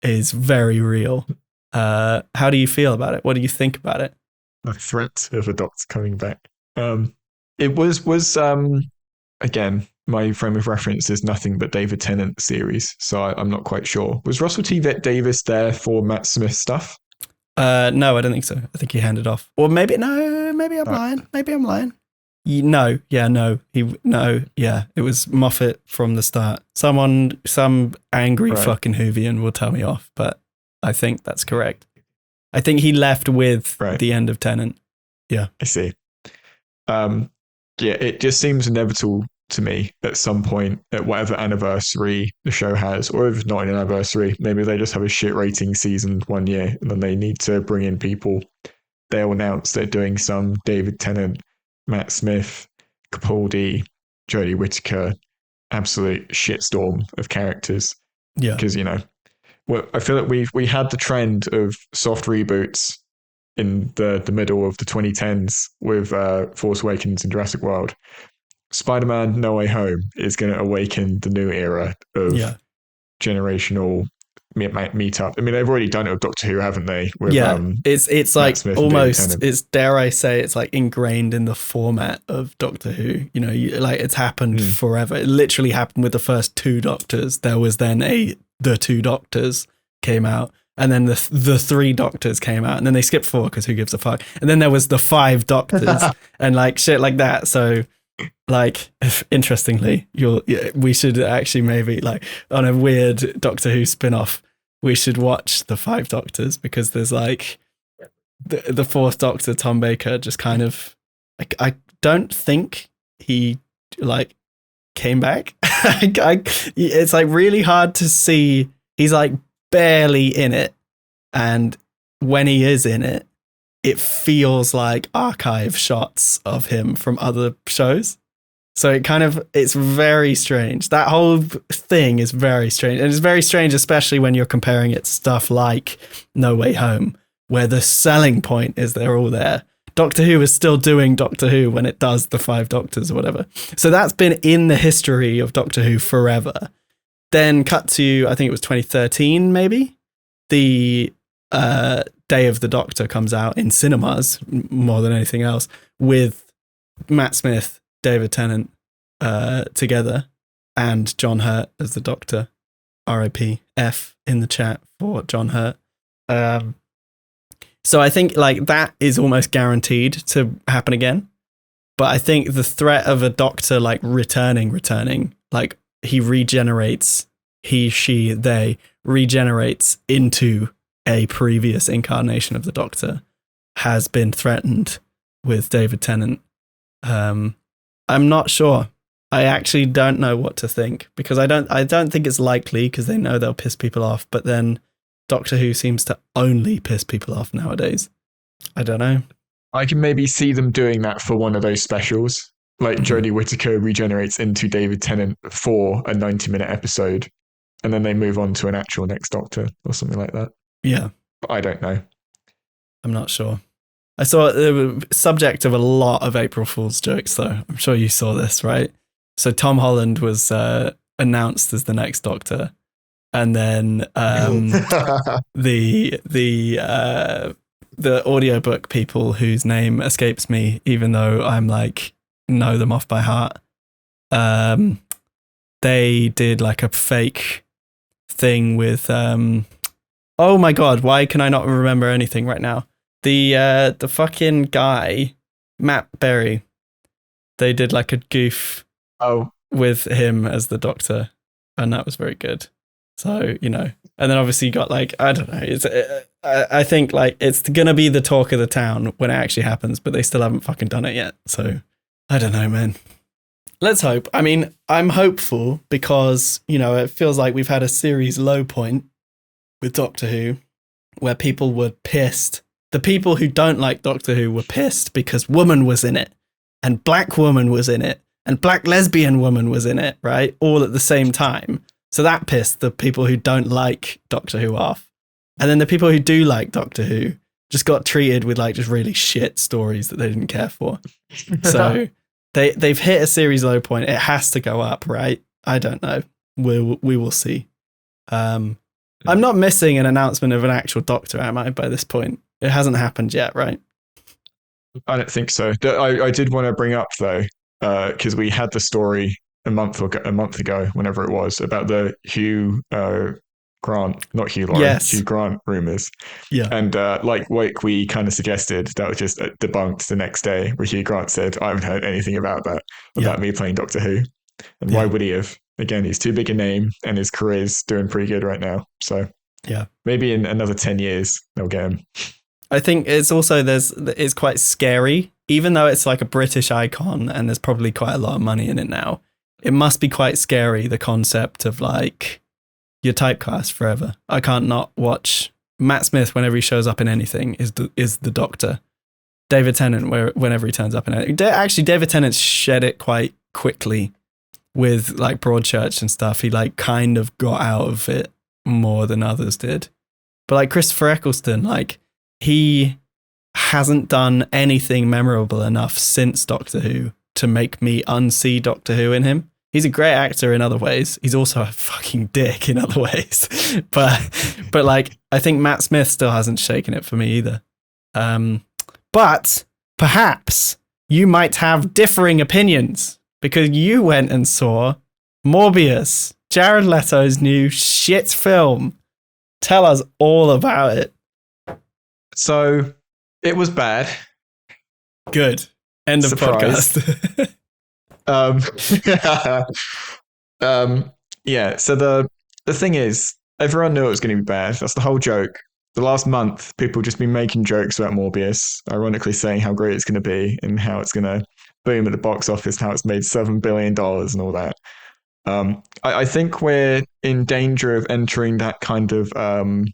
is very real. How do you feel about it? What do you think about it? The threat of a doctor coming back. It was again, my frame of reference is nothing but David Tennant series, so I'm not quite sure. Was Russell T. Davies there for Matt Smith stuff? No, I don't think so. I think he handed off. Or maybe I'm lying. Maybe I'm lying. It was Moffat from the start. Some angry fucking Whovian will tell me off, but I think that's correct. I think he left with the end of Tennant Yeah. I see. Um, yeah, it just seems inevitable to me at some point at whatever anniversary the show has, or if it's not an anniversary, maybe they just have a shit rating season one year and then they need to bring in people. They'll announce they're doing some David Tennant, Matt Smith, Capaldi, Jodie Whittaker, absolute shitstorm of characters. Yeah. Because, well, I feel like we had the trend of soft reboots in the middle of the 2010s with Force Awakens and Jurassic World. Spider-Man No Way Home is going to awaken the new era of generational meetup. I mean, they've already done it with Doctor Who, haven't they? With, it's Matt like Smith and David almost, Tennant. it's, dare I say, it's like ingrained in the format of Doctor Who. Like it's happened forever. It literally happened with the first 2 Doctors. There was then the 2 Doctors came out, and then the 3 Doctors came out, and then they skipped 4 because who gives a fuck? And then there was the 5 Doctors and like shit like that. So like, interestingly, we should actually maybe like on a weird Doctor Who spin-off, we should watch the 5 Doctors, because there's like the 4th Doctor, Tom Baker, just kind of like, I don't think he like came back. It's like really hard to see. He's like barely in it, and when he is in it, it feels like archive shots of him from other shows. So it's very strange. That whole thing is very strange. And it's very strange, especially when you're comparing it to stuff like No Way Home, where the selling point is they're all there. Doctor Who is still doing Doctor Who when it does the 5 Doctors or whatever. So that's been in the history of Doctor Who forever. Then cut to, I think it was 2013, maybe. The Day of the Doctor comes out in cinemas more than anything else, with Matt Smith, David Tennant together, and John Hurt as the Doctor. R.I.P. F in the chat for John Hurt. So I think like that is almost guaranteed to happen again. But I think the threat of a Doctor like returning, like he regenerates, they regenerates into a previous incarnation of the Doctor, has been threatened with David Tennant. I'm not sure. I actually don't know what to think, because I don't think it's likely, because they know they'll piss people off, but then Doctor Who seems to only piss people off nowadays. I don't know. I can maybe see them doing that for one of those specials. Like Jodie Whittaker regenerates into David Tennant for a 90-minute episode, and then they move on to an actual next Doctor or something like that. Yeah. But I don't know. I'm not sure. I saw the subject of a lot of April Fool's jokes, though. I'm sure you saw this, right? So Tom Holland was announced as the next Doctor, and then the audiobook people whose name escapes me, even though I'm like know them off by heart, they did like a fake thing with oh my god, why can I not remember anything right now? The fucking guy, Matt Berry, they did like a goof with him as the Doctor, and that was very good. So, and then obviously you got like, I don't know, I think like it's gonna be the talk of the town when it actually happens, but they still haven't fucking done it yet. So I don't know, man. Let's hope. I mean, I'm hopeful because, it feels like we've had a series low point with Doctor Who where people were pissed. The people who don't like Doctor Who were pissed because woman was in it, and black woman was in it, and black lesbian woman was in it, right? All at the same time. So that pissed the people who don't like Doctor Who off. And then the people who do like Doctor Who just got treated with like just really shit stories that they didn't care for. So they've hit a series low point. It has to go up, right? I don't know. We will see. I'm not missing an announcement of an actual Doctor, am I, by this point? It hasn't happened yet, right? I don't think so. I did want to bring up though, because we had the story a month ago, whenever it was, about the Hugh Grant, not Hugh Laurie, Yes. Hugh Grant rumors. Yeah. And like we kind of suggested, that was just debunked the next day, where Hugh Grant said, I haven't heard anything about that, about me playing Doctor Who. And why would he have? Again, he's too big a name and his career's doing pretty good right now. So maybe in another 10 years, they'll get him. I think it's also it's quite scary, even though it's like a British icon and there's probably quite a lot of money in it now. It must be quite scary, the concept of like you're typecast forever. I can't not watch Matt Smith whenever he shows up in anything is the Doctor. David Tennant whenever he turns up in anything. Actually, David Tennant shed it quite quickly with like Broadchurch and stuff. He like kind of got out of it more than others did. But like Christopher Eccleston, like he hasn't done anything memorable enough since Doctor Who to make me unsee Doctor Who in him. He's a great actor in other ways. He's also a fucking dick in other ways. but like I think Matt Smith still hasn't shaken it for me either. But perhaps you might have differing opinions because you went and saw Morbius, Jared Leto's new shit film. Tell us all about it. So it was bad. Good. End of Surprise. podcast. Yeah. So the thing is, everyone knew it was going to be bad. That's the whole joke. The last month, people just been making jokes about Morbius, ironically saying how great it's going to be and how it's going to boom at the box office, how it's made $7 billion and all that. I think we're in danger of entering that kind of, I'm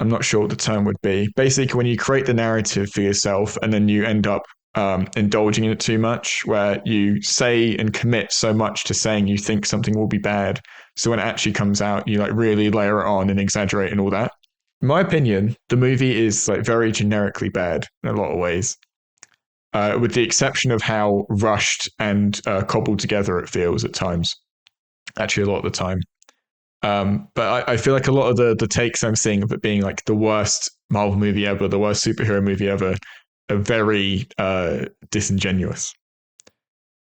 not sure what the term would be. Basically, when you create the narrative for yourself and then you end up indulging in it too much, where you say and commit so much to saying you think something will be bad. So when it actually comes out, you like really layer it on and exaggerate and all that. In my opinion, the movie is like very generically bad in a lot of ways, with the exception of how rushed and cobbled together it feels at times. Actually, a lot of the time. But I feel like a lot of the takes I'm seeing of it being like the worst Marvel movie ever, the worst superhero movie ever, are very disingenuous.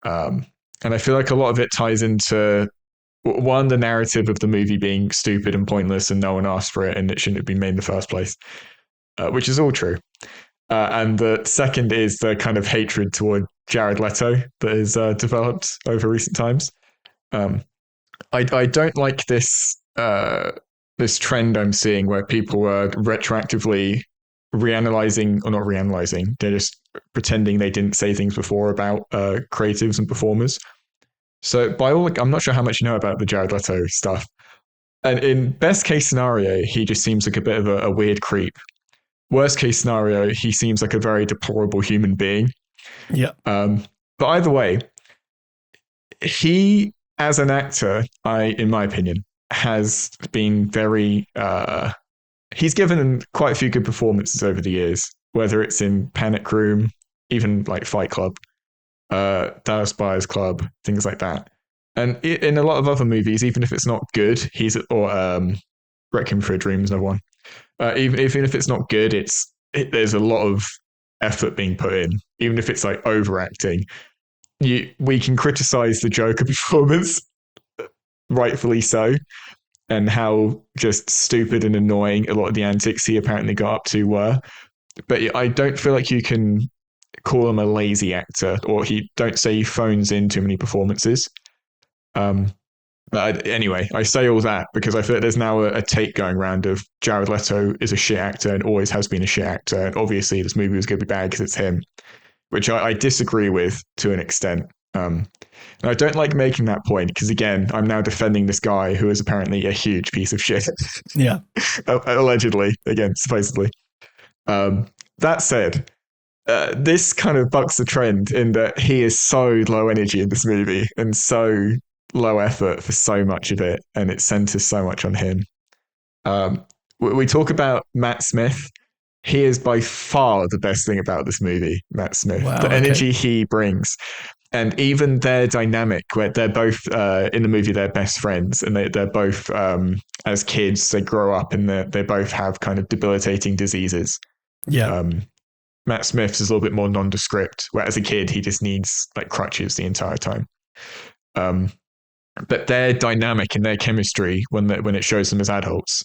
And I feel like a lot of it ties into one, the narrative of the movie being stupid and pointless and no one asked for it and it shouldn't have been made in the first place, which is all true. And the second is the kind of hatred toward Jared Leto that has developed over recent times. I don't like this this trend I'm seeing where people are retroactively reanalyzing, or not reanalyzing, they're just pretending they didn't say things before about creatives and performers. So by all, I'm not sure how much you know about the Jared Leto stuff. And in best case scenario, he just seems like a bit of a weird creep. Worst case scenario, he seems like a very deplorable human being. Yeah. But either way, he, as an actor, in my opinion, has been very. He's given quite a few good performances over the years, whether it's in Panic Room, even like Fight Club, Dallas Buyers Club, things like that. And in a lot of other movies, even if it's not good, Requiem for a Dream is another one. Even if it's not good, there's a lot of effort being put in, even if it's like overacting. We can criticize the Joker performance, rightfully so, and how just stupid and annoying a lot of the antics he apparently got up to were. But I don't feel like you can call him a lazy actor, or don't say he phones in too many performances. But anyway, I say all that because I feel like there's now a take going around of Jared Leto is a shit actor and always has been a shit actor. And obviously this movie was going to be bad because it's him, which I disagree with to an extent. And I don't like making that point because, again, I'm now defending this guy who is apparently a huge piece of shit. Yeah. Allegedly, again, supposedly. That said, this kind of bucks the trend in that he is so low energy in this movie and so low effort for so much of it, and it centers so much on him. We talk about Matt Smith. He is by far the best thing about this movie, Matt Smith. Wow, the energy he brings. And even their dynamic, where they're both, in the movie, they're best friends. And they're both, as kids, they grow up and they both have kind of debilitating diseases. Yeah. Matt Smith's is a little bit more nondescript, where as a kid, he just needs like crutches the entire time. But their dynamic and their chemistry, when it shows them as adults,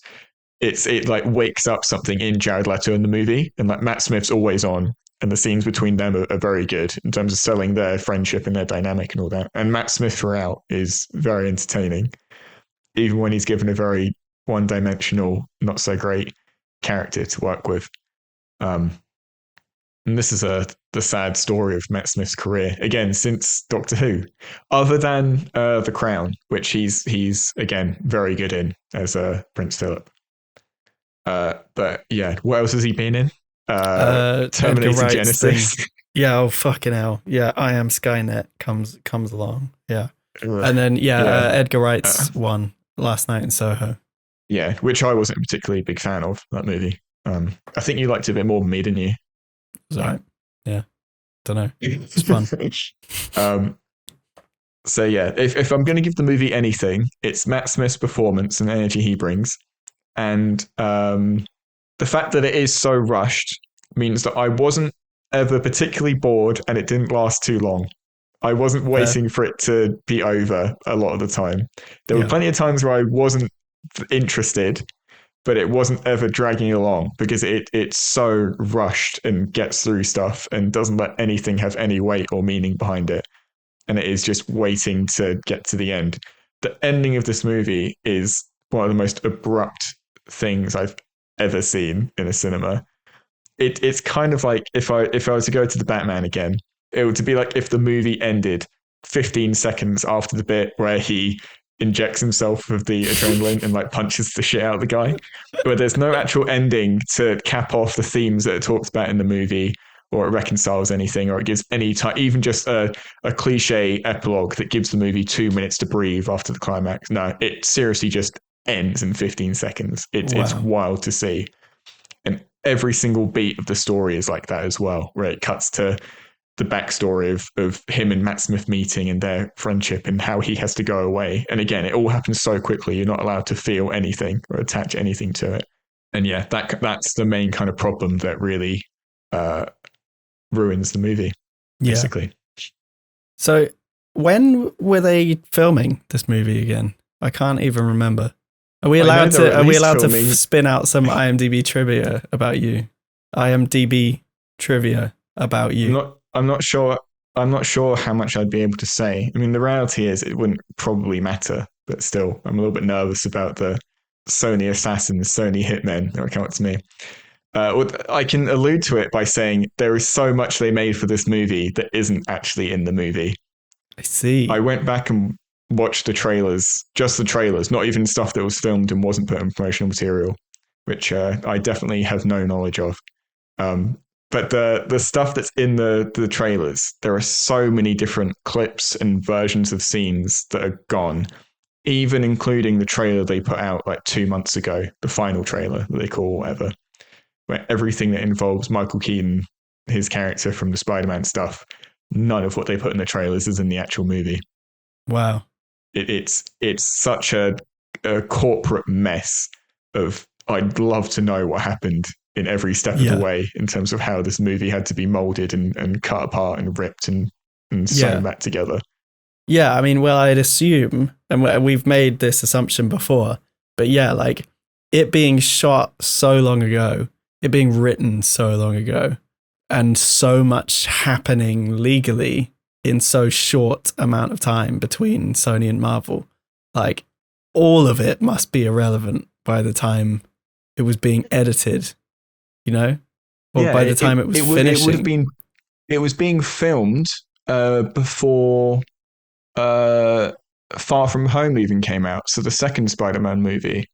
it like wakes up something in Jared Leto in the movie. And like Matt Smith's always on. And the scenes between them are very good in terms of selling their friendship and their dynamic and all that. And Matt Smith throughout is very entertaining, even when he's given a very one-dimensional, not so great character to work with. Um, and this is the sad story of Matt Smith's career again since Doctor Who, other than The Crown, which he's again very good in as Prince Philip. But yeah, what else has he been in? Edgar Terminator Wright's thing. Genesis. Yeah, oh fucking hell. Yeah, I Am Skynet comes along. Yeah. And then Edgar Wright's one, Last Night in Soho. Yeah, which I wasn't particularly a big fan of, that movie. I think you liked it a bit more than me, didn't you? It's alright. Yeah. Don't know. It's fun. So yeah, if I'm going to give the movie anything, it's Matt Smith's performance and energy he brings. And the fact that it is so rushed means that I wasn't ever particularly bored and it didn't last too long. I wasn't waiting for it to be over a lot of the time. There were plenty of times where I wasn't interested, but it wasn't ever dragging along because it's so rushed and gets through stuff and doesn't let anything have any weight or meaning behind it. And it is just waiting to get to the end. The ending of this movie is one of the most abrupt things I've ever seen in a cinema. It's kind of like if I was to go to the Batman again, it would be like if the movie ended 15 seconds after the bit where he injects himself with the adrenaline and like punches the shit out of the guy, where there's no actual ending to cap off the themes that it talks about in the movie, or it reconciles anything, or it gives any time, even just a cliche epilogue that gives the movie 2 minutes to breathe after the climax. No, it seriously just ends in 15 seconds. It's wild to see. And every single beat of the story is like that as well, where it cuts to the backstory of him and Matt Smith meeting and their friendship and how he has to go away. And again, it all happens so quickly. You're not allowed to feel anything or attach anything to it. And yeah, that's the main kind of problem that really ruins the movie, basically. Yeah. So when were they filming this movie again? I can't even remember. Are we allowed to spin out some IMDb trivia about you? IMDb trivia about you. I'm not sure how much I'd be able to say. I mean, the reality is it wouldn't probably matter, but still, I'm a little bit nervous about the Sony assassins, Sony hitmen that will come up to me. I can allude to it by saying there is so much they made for this movie that isn't actually in the movie. I see. I went back and watched the trailers, just the trailers, not even stuff that was filmed and wasn't put in promotional material, which I definitely have no knowledge of. But the stuff that's in the trailers, there are so many different clips and versions of scenes that are gone, even including the trailer they put out like 2 months ago, the final trailer that they call whatever, where everything that involves Michael Keaton, his character from the Spider-Man stuff, none of what they put in the trailers is in the actual movie. Wow. It's such a corporate mess of, I'd love to know what happened in every step of the way in terms of how this movie had to be molded and cut apart and ripped and sewn back together. Yeah, I mean, well, I'd assume, and we've made this assumption before, but yeah, like it being shot so long ago, it being written so long ago, and so much happening legally in so short amount of time between Sony and Marvel, like all of it must be irrelevant by the time it was being edited, you know, or by the time it was finishing. It was being filmed before Far From Home even came out, so the second Spider-Man movie,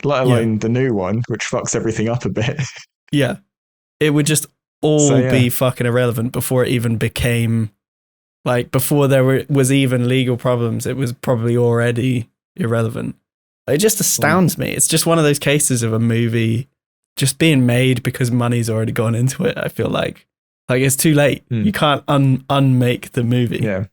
let alone the new one, which fucks everything up a bit. Yeah, it would just all be fucking irrelevant before it even became, like, before there was even legal problems, it was probably already irrelevant. It just astounds me. It's just one of those cases of a movie just being made because money's already gone into it. I feel like it's too late. You can't unmake the movie. Yeah,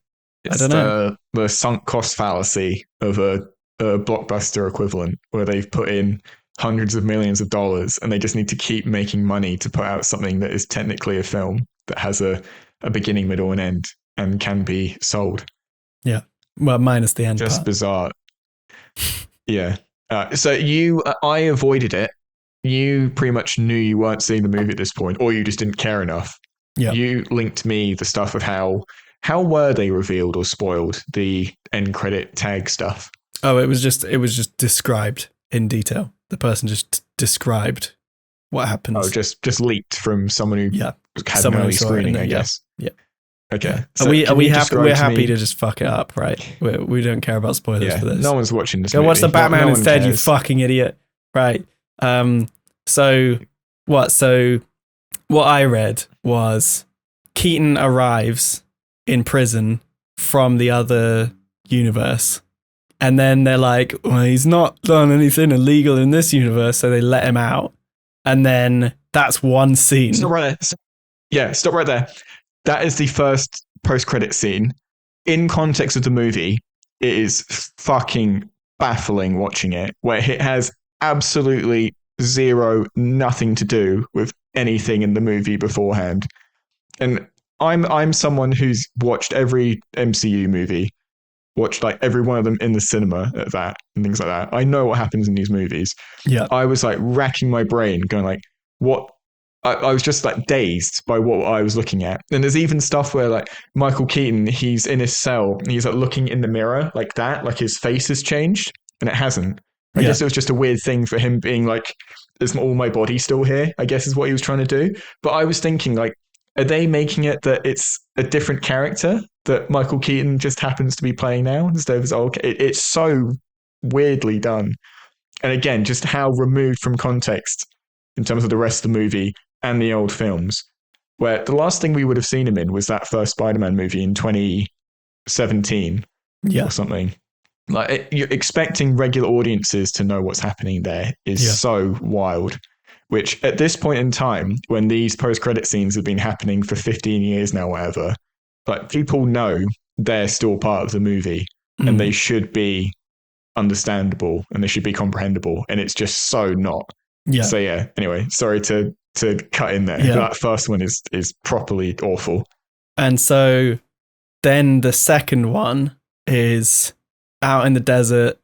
it's I don't know. The sunk cost fallacy of a blockbuster equivalent, where they've put in hundreds of millions of dollars and they just need to keep making money to put out something that is technically a film that has a beginning, middle, and end and can be sold. Yeah, well, minus the end. Just part. Bizarre. Yeah. So I avoided it. You pretty much knew you weren't seeing the movie at this point, or you just didn't care enough. Yeah. You linked me the stuff of how were they revealed or spoiled, the end credit tag stuff. Oh, it was just described in detail. The person just described What happens? Oh, just leaked from someone who Yeah. had an Someone who early saw it, screening, yeah, I guess. yeah. Okay. Yeah. So Are we can you happy? describe We're to happy me- to just fuck it up, right? We don't care about spoilers Yeah, for this. no one's watching this Go movie. watch the Batman no one instead, you cares. fucking idiot. Right. So what? So what I read was Keaton arrives in prison from the other universe. And then they're like, well, he's not done anything illegal in this universe, so they let him out. And then that's one scene. Stop right there. Yeah, stop right there. That is the first post-credit scene. In context of the movie, it is fucking baffling watching it, where it has absolutely nothing to do with anything in the movie beforehand. And I'm someone who's watched every MCU movie, watched like every one of them in the cinema at that and things like that. I know what happens in these movies. Yeah. I was like racking my brain, going like, what? I was just like dazed by what I was looking at. And there's even stuff where like Michael Keaton, he's in his cell and he's like looking in the mirror like that, like his face has changed, and it hasn't. I guess it was just a weird thing for him being like, is all my body still here? I guess is what he was trying to do. But I was thinking like, are they making it that it's a different character that Michael Keaton just happens to be playing now instead of his old? It's so weirdly done. And again, just how removed from context in terms of the rest of the movie and the old films, where the last thing we would have seen him in was that first Spider-Man movie in 2017 or something. Like you're expecting regular audiences to know what's happening there is so wild, which at this point in time, when these post-credit scenes have been happening for 15 years now, whatever, like people know they're still part of the movie and they should be understandable and they should be comprehensible, and it's just so not. Yeah. So yeah, anyway, sorry to cut in there. Yeah. That first one is properly awful. And so then the second one is out in the desert,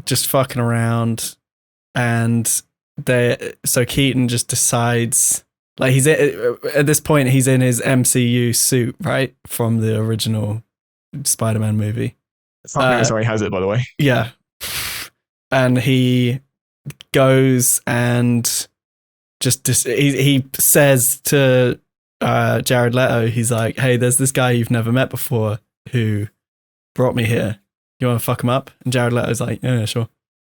just fucking around, and so Keaton just decides, like at this point he's in his MCU suit, right, from the original Spider-Man movie. Sorry, has it, by the way. Yeah. And he goes and he says to Jared Leto, he's like, hey, there's this guy you've never met before who brought me here. You want to fuck him up? And Jared Leto's like, yeah, sure.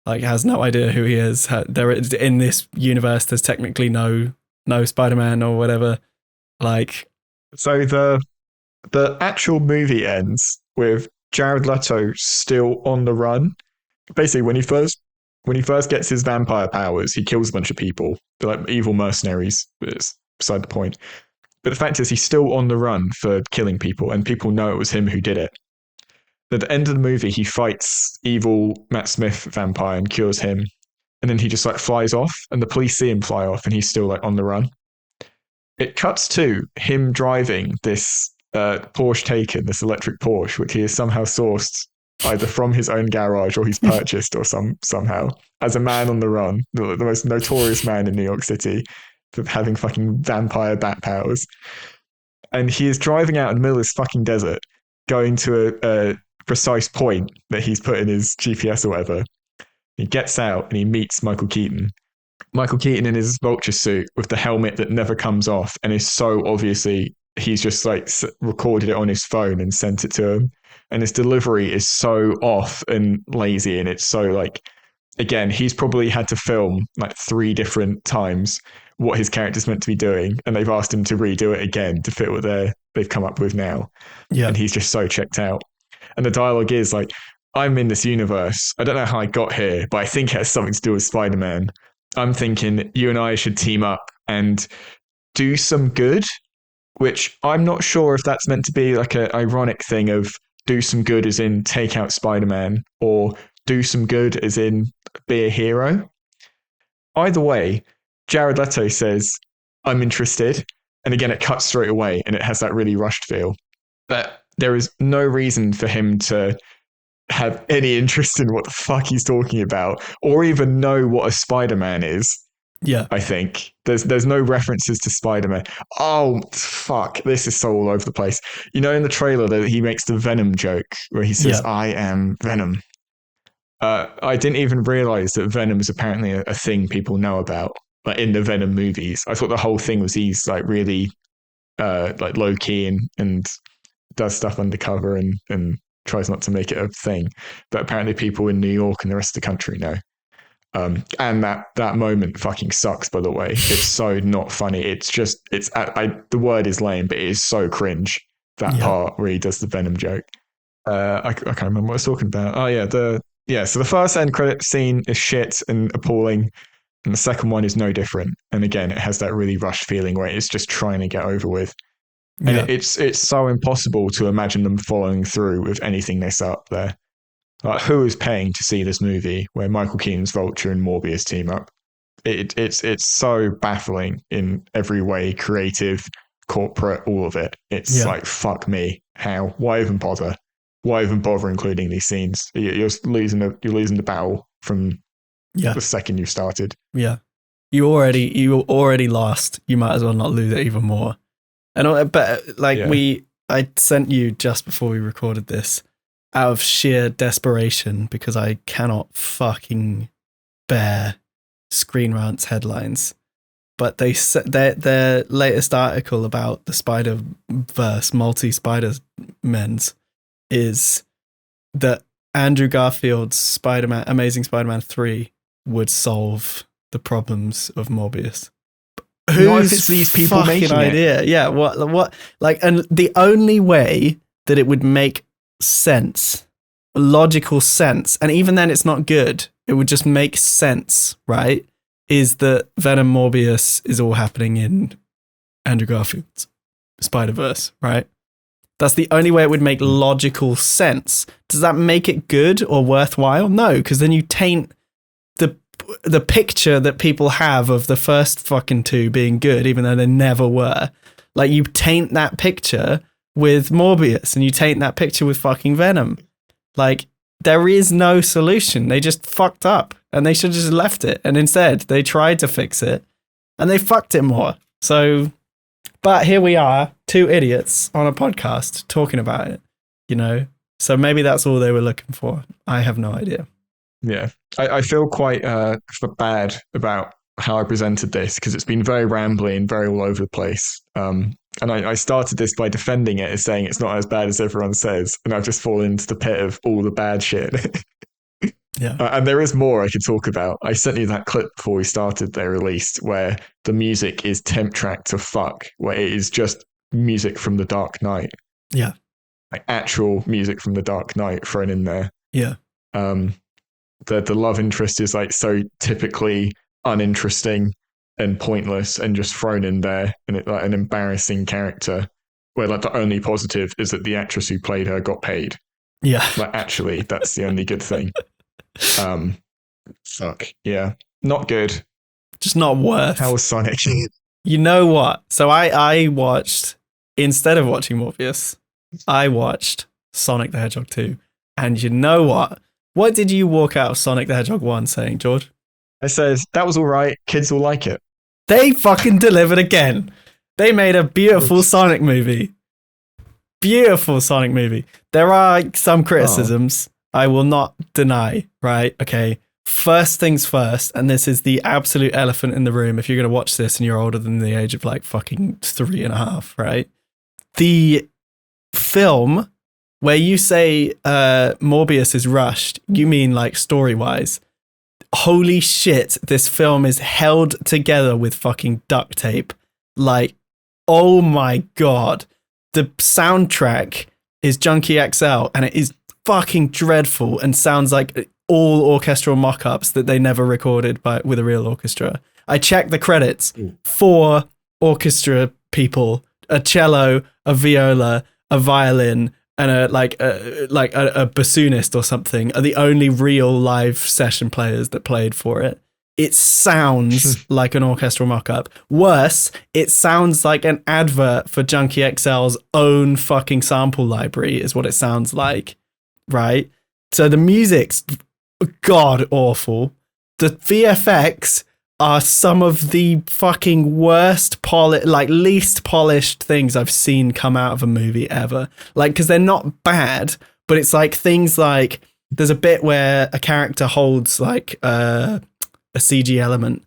Like, has no idea who he is. There is, in this universe, there's technically no Spider-Man or whatever. Like, so the actual movie ends with Jared Leto still on the run. Basically, when he first gets his vampire powers, he kills a bunch of people. They're like evil mercenaries. It's beside the point. But the fact is, he's still on the run for killing people, and people know it was him who did it. At the end of the movie, he fights evil Matt Smith vampire and cures him, and then he just like flies off, and the police see him fly off, and he's still like on the run. It cuts to him driving this Porsche Taycan, this electric Porsche, which he has somehow sourced either from his own garage or he's purchased or somehow, as a man on the run, the most notorious man in New York City for having fucking vampire bat powers. And he is driving out in the middle of this fucking desert, going to a precise point that he's put in his GPS or whatever. He gets out and he meets Michael Keaton. Michael Keaton in his vulture suit with the helmet that never comes off and is so obviously, he's just like recorded it on his phone and sent it to him. And his delivery is so off and lazy, and it's so like, again, he's probably had to film like 3 different times what his character's meant to be doing, and they've asked him to redo it again to fit what they've come up with now. Yeah. And he's just so checked out. And the dialogue is like, I'm in this universe. I don't know how I got here, but I think it has something to do with Spider-Man. I'm thinking you and I should team up and do some good, which I'm not sure if that's meant to be like an ironic thing of do some good as in take out Spider-Man, or do some good as in be a hero. Either way, Jared Leto says, I'm interested. And again, it cuts straight away and it has that really rushed feel. But there is no reason for him to have any interest in what the fuck he's talking about, or even know what a Spider-Man is. Yeah, I think there's no references to Spider-Man. Oh fuck, this is so all over the place. You know, in the trailer that he makes the Venom joke where he says, "I am Venom." I didn't even realize that Venom is apparently a thing people know about. like in the Venom movies. I thought the whole thing was he's like really like low key and does stuff undercover and tries not to make it a thing. But apparently people in New York and the rest of the country know. And that moment fucking sucks, by the way. It's so not funny. It's just, the word is lame, but it is so cringe, that part where he does the Venom joke. I can't remember what I was talking about. Oh yeah, so the first end credit scene is shit and appalling. And the second one is no different. And again, it has that really rushed feeling where it's just trying to get over with. And it's so impossible to imagine them following through with anything they set up there. Like, who is paying to see this movie where Michael Keaton's Vulture and Morbius team up? It's so baffling in every way, creative, corporate, all of it. It's like, fuck me. How? Why even bother? Why even bother including these scenes? You're losing the battle from the second you started. Yeah, you already lost. You might as well not lose it even more. And but like I sent you just before we recorded this, out of sheer desperation, because I cannot fucking bear Screen Rant's headlines. But they said their latest article about the Spider-Verse, multi-Spider-Mens, is that Andrew Garfield's Amazing Spider-Man 3 would solve the problems of Morbius. Who's these people fucking making idea? it? Yeah, what? Like, and the only way that it would make sense, logical sense, and even then it's not good, it would just make sense, right, is that Venom Morbius is all happening in Andrew Garfield's Spider-Verse, right? That's the only way it would make logical sense. Does that make it good or worthwhile? No, because then you taint the picture that people have of the first fucking two being good, even though they never were. Like, you taint that picture with Morbius and you taint that picture with fucking Venom. Like, there is no solution. They just fucked up and they should have just left it. And instead they tried to fix it and they fucked it more. So, but here we are, two idiots on a podcast talking about it, you know? So maybe that's all they were looking for. I have no idea. Yeah, I feel quite bad about how I presented this because it's been very rambly and very all over the place. And I started this by defending it as saying it's not as bad as everyone says. And I've just fallen into the pit of all the bad shit. Yeah. And there is more I could talk about. I sent you that clip before we started their release where the music is temp track to fuck, where it is just music from The Dark Knight. Yeah. Like actual music from The Dark Knight thrown in there. Yeah. The love interest is like so typically uninteresting and pointless and just thrown in there, and it like an embarrassing character where like the only positive is that the actress who played her got paid. Yeah. Like actually that's the only good thing. Fuck. Yeah. Not good. Just not worth. How was Sonic? You know what? So I watched, instead of watching Morbius, I watched Sonic the Hedgehog 2. And you know what? What did you walk out of Sonic the Hedgehog 1 saying, George? I said, that was all right. Kids will like it. They fucking delivered again. They made a beautiful Sonic movie. Beautiful Sonic movie. There are some criticisms I will not deny, right? Okay. First things first, and this is the absolute elephant in the room. If you're going to watch this and you're older than the age of like fucking 3.5, right? The film where you say Morbius is rushed, you mean like story-wise. Holy shit, this film is held together with fucking duct tape. Like, oh my God. The soundtrack is Junkie XL and it is fucking dreadful and sounds like all orchestral mock-ups that they never recorded with a real orchestra. I checked the credits. 4 orchestra people, a cello, a viola, a violin, and a bassoonist or something are the only real live session players that played for it. It sounds like an orchestral mock-up. Worse, it sounds like an advert for Junkie XL's own fucking sample library is what it sounds like, right? So the music's god awful. The VFX are some of the fucking worst, least polished things I've seen come out of a movie ever. Like, because they're not bad, but it's like things like there's a bit where a character holds like a CG element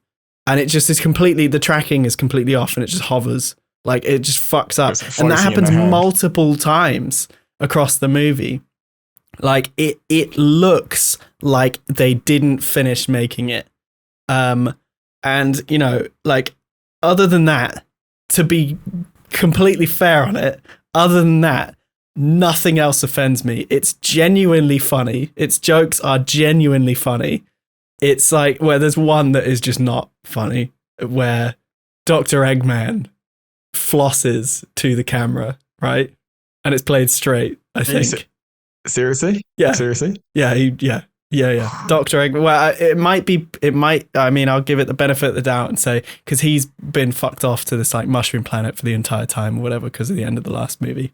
and it just is completely, the tracking is completely off and it just hovers. Like it just fucks up. It's And that floating in happens their hand. multiple times across the movie. Like it looks like they didn't finish making it. And you know, like other than that, to be completely fair on it, other than that, nothing else offends me. It's genuinely funny. Its jokes are genuinely funny. It's like where there's one that is just not funny, where Dr. Eggman flosses to the camera, right? And it's played straight, I think. Seriously? Yeah. Seriously? Yeah, yeah. Dr. Eggman. Well, I mean, I'll give it the benefit of the doubt and say, because he's been fucked off to this like mushroom planet for the entire time or whatever, because of the end of the last movie.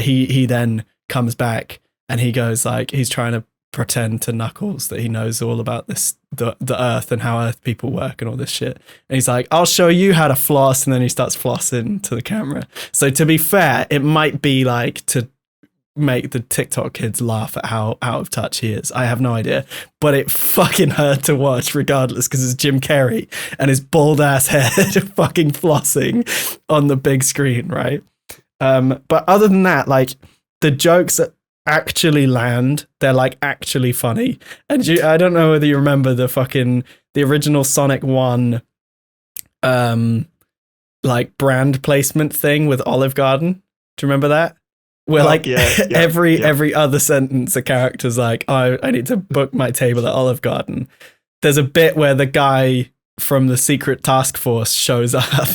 He then comes back and he goes like, he's trying to pretend to Knuckles that he knows all about the Earth and how Earth people work and all this shit. And he's like, I'll show you how to floss. And then he starts flossing to the camera. So to be fair, it might be like to make the TikTok kids laugh at how out of touch he is. I have no idea, but it fucking hurt to watch regardless, because it's Jim Carrey and his bald ass head fucking flossing on the big screen, right? But other than that, like the jokes actually land. They're like actually funny. And I don't know whether you remember the original Sonic 1 like brand placement thing with Olive Garden. Do you remember that? Where every other sentence a character's like, oh, I need to book my table at Olive Garden. There's a bit where the guy from the secret task force shows up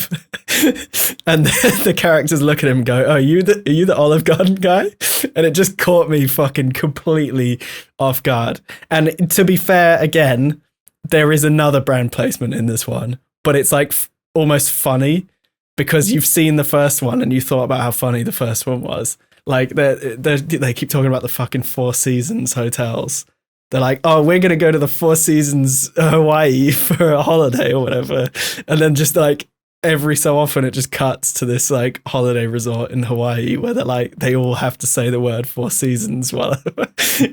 and the characters look at him and go, oh, are you the Olive Garden guy? And it just caught me fucking completely off guard. And to be fair, again, there is another brand placement in this one, but it's like almost funny because you've seen the first one and you thought about how funny the first one was. Like they keep talking about the fucking Four Seasons hotels. They're like, oh, we're going to go to the Four Seasons Hawaii for a holiday or whatever. And then just like every so often it just cuts to this like holiday resort in Hawaii where they're like, they all have to say the word Four Seasons while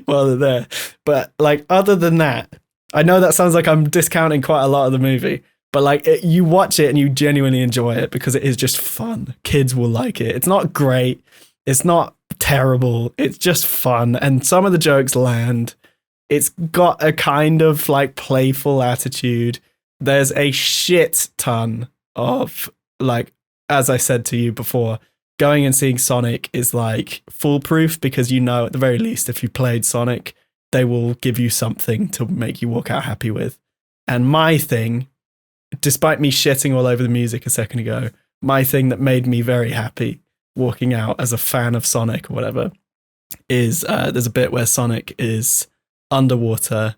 they're there. But like, other than that, I know that sounds like I'm discounting quite a lot of the movie, but like you watch it and you genuinely enjoy it because it is just fun. Kids will like it. It's not great. It's not terrible. It's just fun. And some of the jokes land. It's got a kind of like playful attitude. There's a shit ton of, like, as I said to you before, going and seeing Sonic is like foolproof because you know at the very least if you played Sonic, they will give you something to make you walk out happy with. And my thing, despite me shitting all over the music a second ago, my thing that made me very happy walking out as a fan of Sonic or whatever is there's a bit where Sonic is underwater.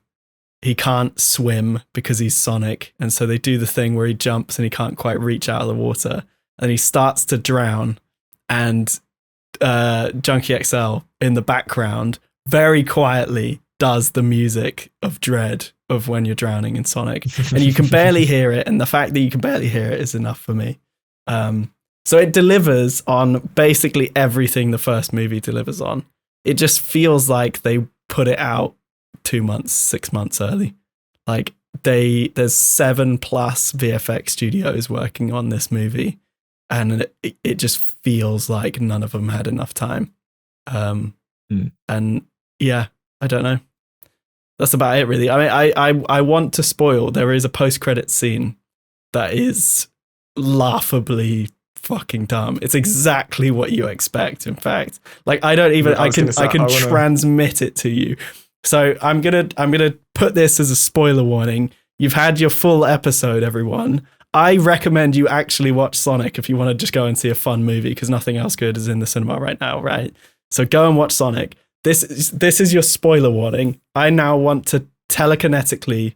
He can't swim because he's Sonic, and so they do the thing where he jumps and he can't quite reach out of the water, and he starts to drown, and Junkie XL in the background very quietly does the music of dread of when you're drowning in Sonic, and you can barely hear it, and the fact that you can barely hear it is enough for me. So it delivers on basically everything the first movie delivers on. It just feels like they put it out 2 months, 6 months early. Like there's 7+ VFX studios working on this movie, and it just feels like none of them had enough time. And yeah, I don't know. That's about it, really. I mean, I want to spoil. There is a post-credit scene that is laughably fucking dumb. It's exactly what you expect. In fact, like I can transmit it to you. So I'm gonna put this as a spoiler warning. You've had your full episode, everyone. I recommend you actually watch Sonic if you want to just go and see a fun movie because nothing else good is in the cinema right now, right? So go and watch Sonic. This is your spoiler warning. I now want to telekinetically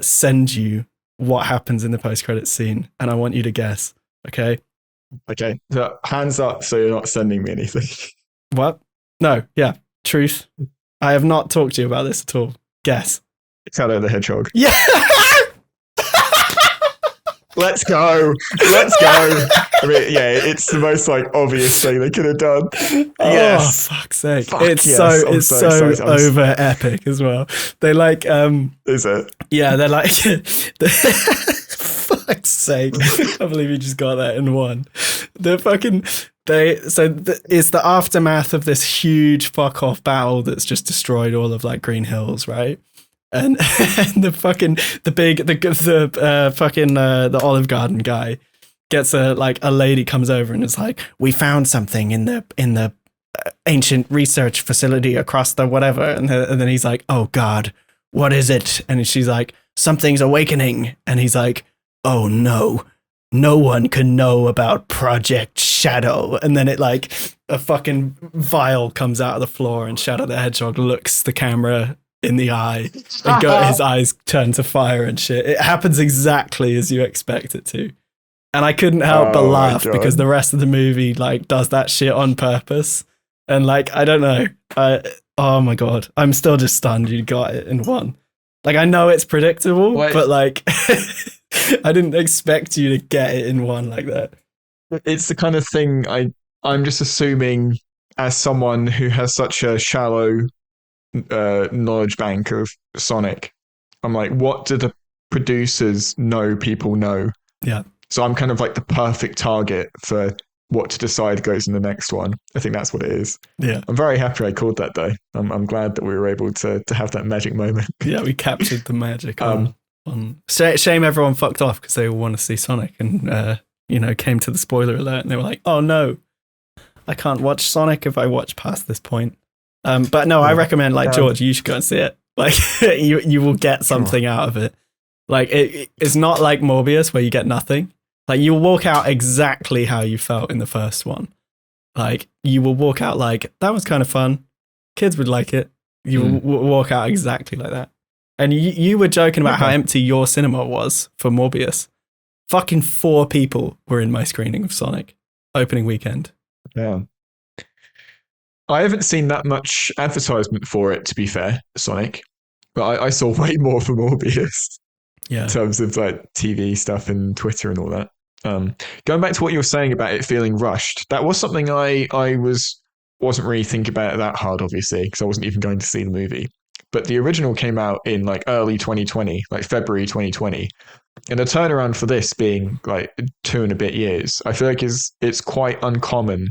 send you what happens in the post-credits scene, and I want you to guess. Okay. Okay. So hands up, so you're not sending me anything. What? No. Yeah. Truth. I have not talked to you about this at all. Guess. Shadow the Hedgehog. Yeah. Let's go. Let's go. I mean, yeah, it's the most like obvious thing they could have done. Yes. Oh, fuck's sake. Fuck It's yes. so I'm it's so so excited. over epic as well. They like Is it? yeah, they're like fuck's sake. I can't believe you just got that in one. They're fucking it's the aftermath of this huge fuck off battle that's just destroyed all of like Green Hills, right? And, and the Olive Garden guy gets a lady comes over and is like, we found something in the ancient research facility across the whatever, and then he's like, oh God, what is it? And she's like, something's awakening, and he's like, oh no one can know about Project Shadow. And then it like a fucking vial comes out of the floor, and Shadow the Hedgehog looks the camera in the eye and his eyes turn to fire and shit. It happens exactly as you expect it to. And I couldn't help but laugh because the rest of the movie like does that shit on purpose. And like, I don't know. Oh my God. I'm still just stunned you got it in one. Like, I know it's predictable, but like, I didn't expect you to get it in one like that. It's the kind of thing I'm just assuming, as someone who has such a shallow knowledge bank of Sonic, I'm like, what do the producers know people know? Yeah. So I'm kind of like the perfect target for what to decide goes in the next one. I think that's what it is. Yeah. I'm very happy I called that though. I'm glad that we were able to have that magic moment. Yeah, we captured the magic on shame everyone fucked off because they all want to see Sonic and came to the spoiler alert and they were like, oh no, I can't watch Sonic if I watch past this point. But no, I recommend, like, George, you should go and see it. Like, you will get something out of it. Like, it's not like Morbius where you get nothing. Like, you'll walk out exactly how you felt in the first one. Like, you will walk out like, that was kind of fun. Kids would like it. You will walk out exactly like that. And you were joking about how empty your cinema was for Morbius. Fucking 4 people were in my screening of Sonic opening weekend. Yeah. I haven't seen that much advertisement for it, to be fair, Sonic. But I saw way more for Morbius. Yeah. In terms of like TV stuff and Twitter and all that. Going back to what you were saying about it feeling rushed, that was something I wasn't really thinking about it that hard, obviously, because I wasn't even going to see the movie. But the original came out in like early 2020, like February 2020. And the turnaround for this being like 2 and a bit years, I feel like it's quite uncommon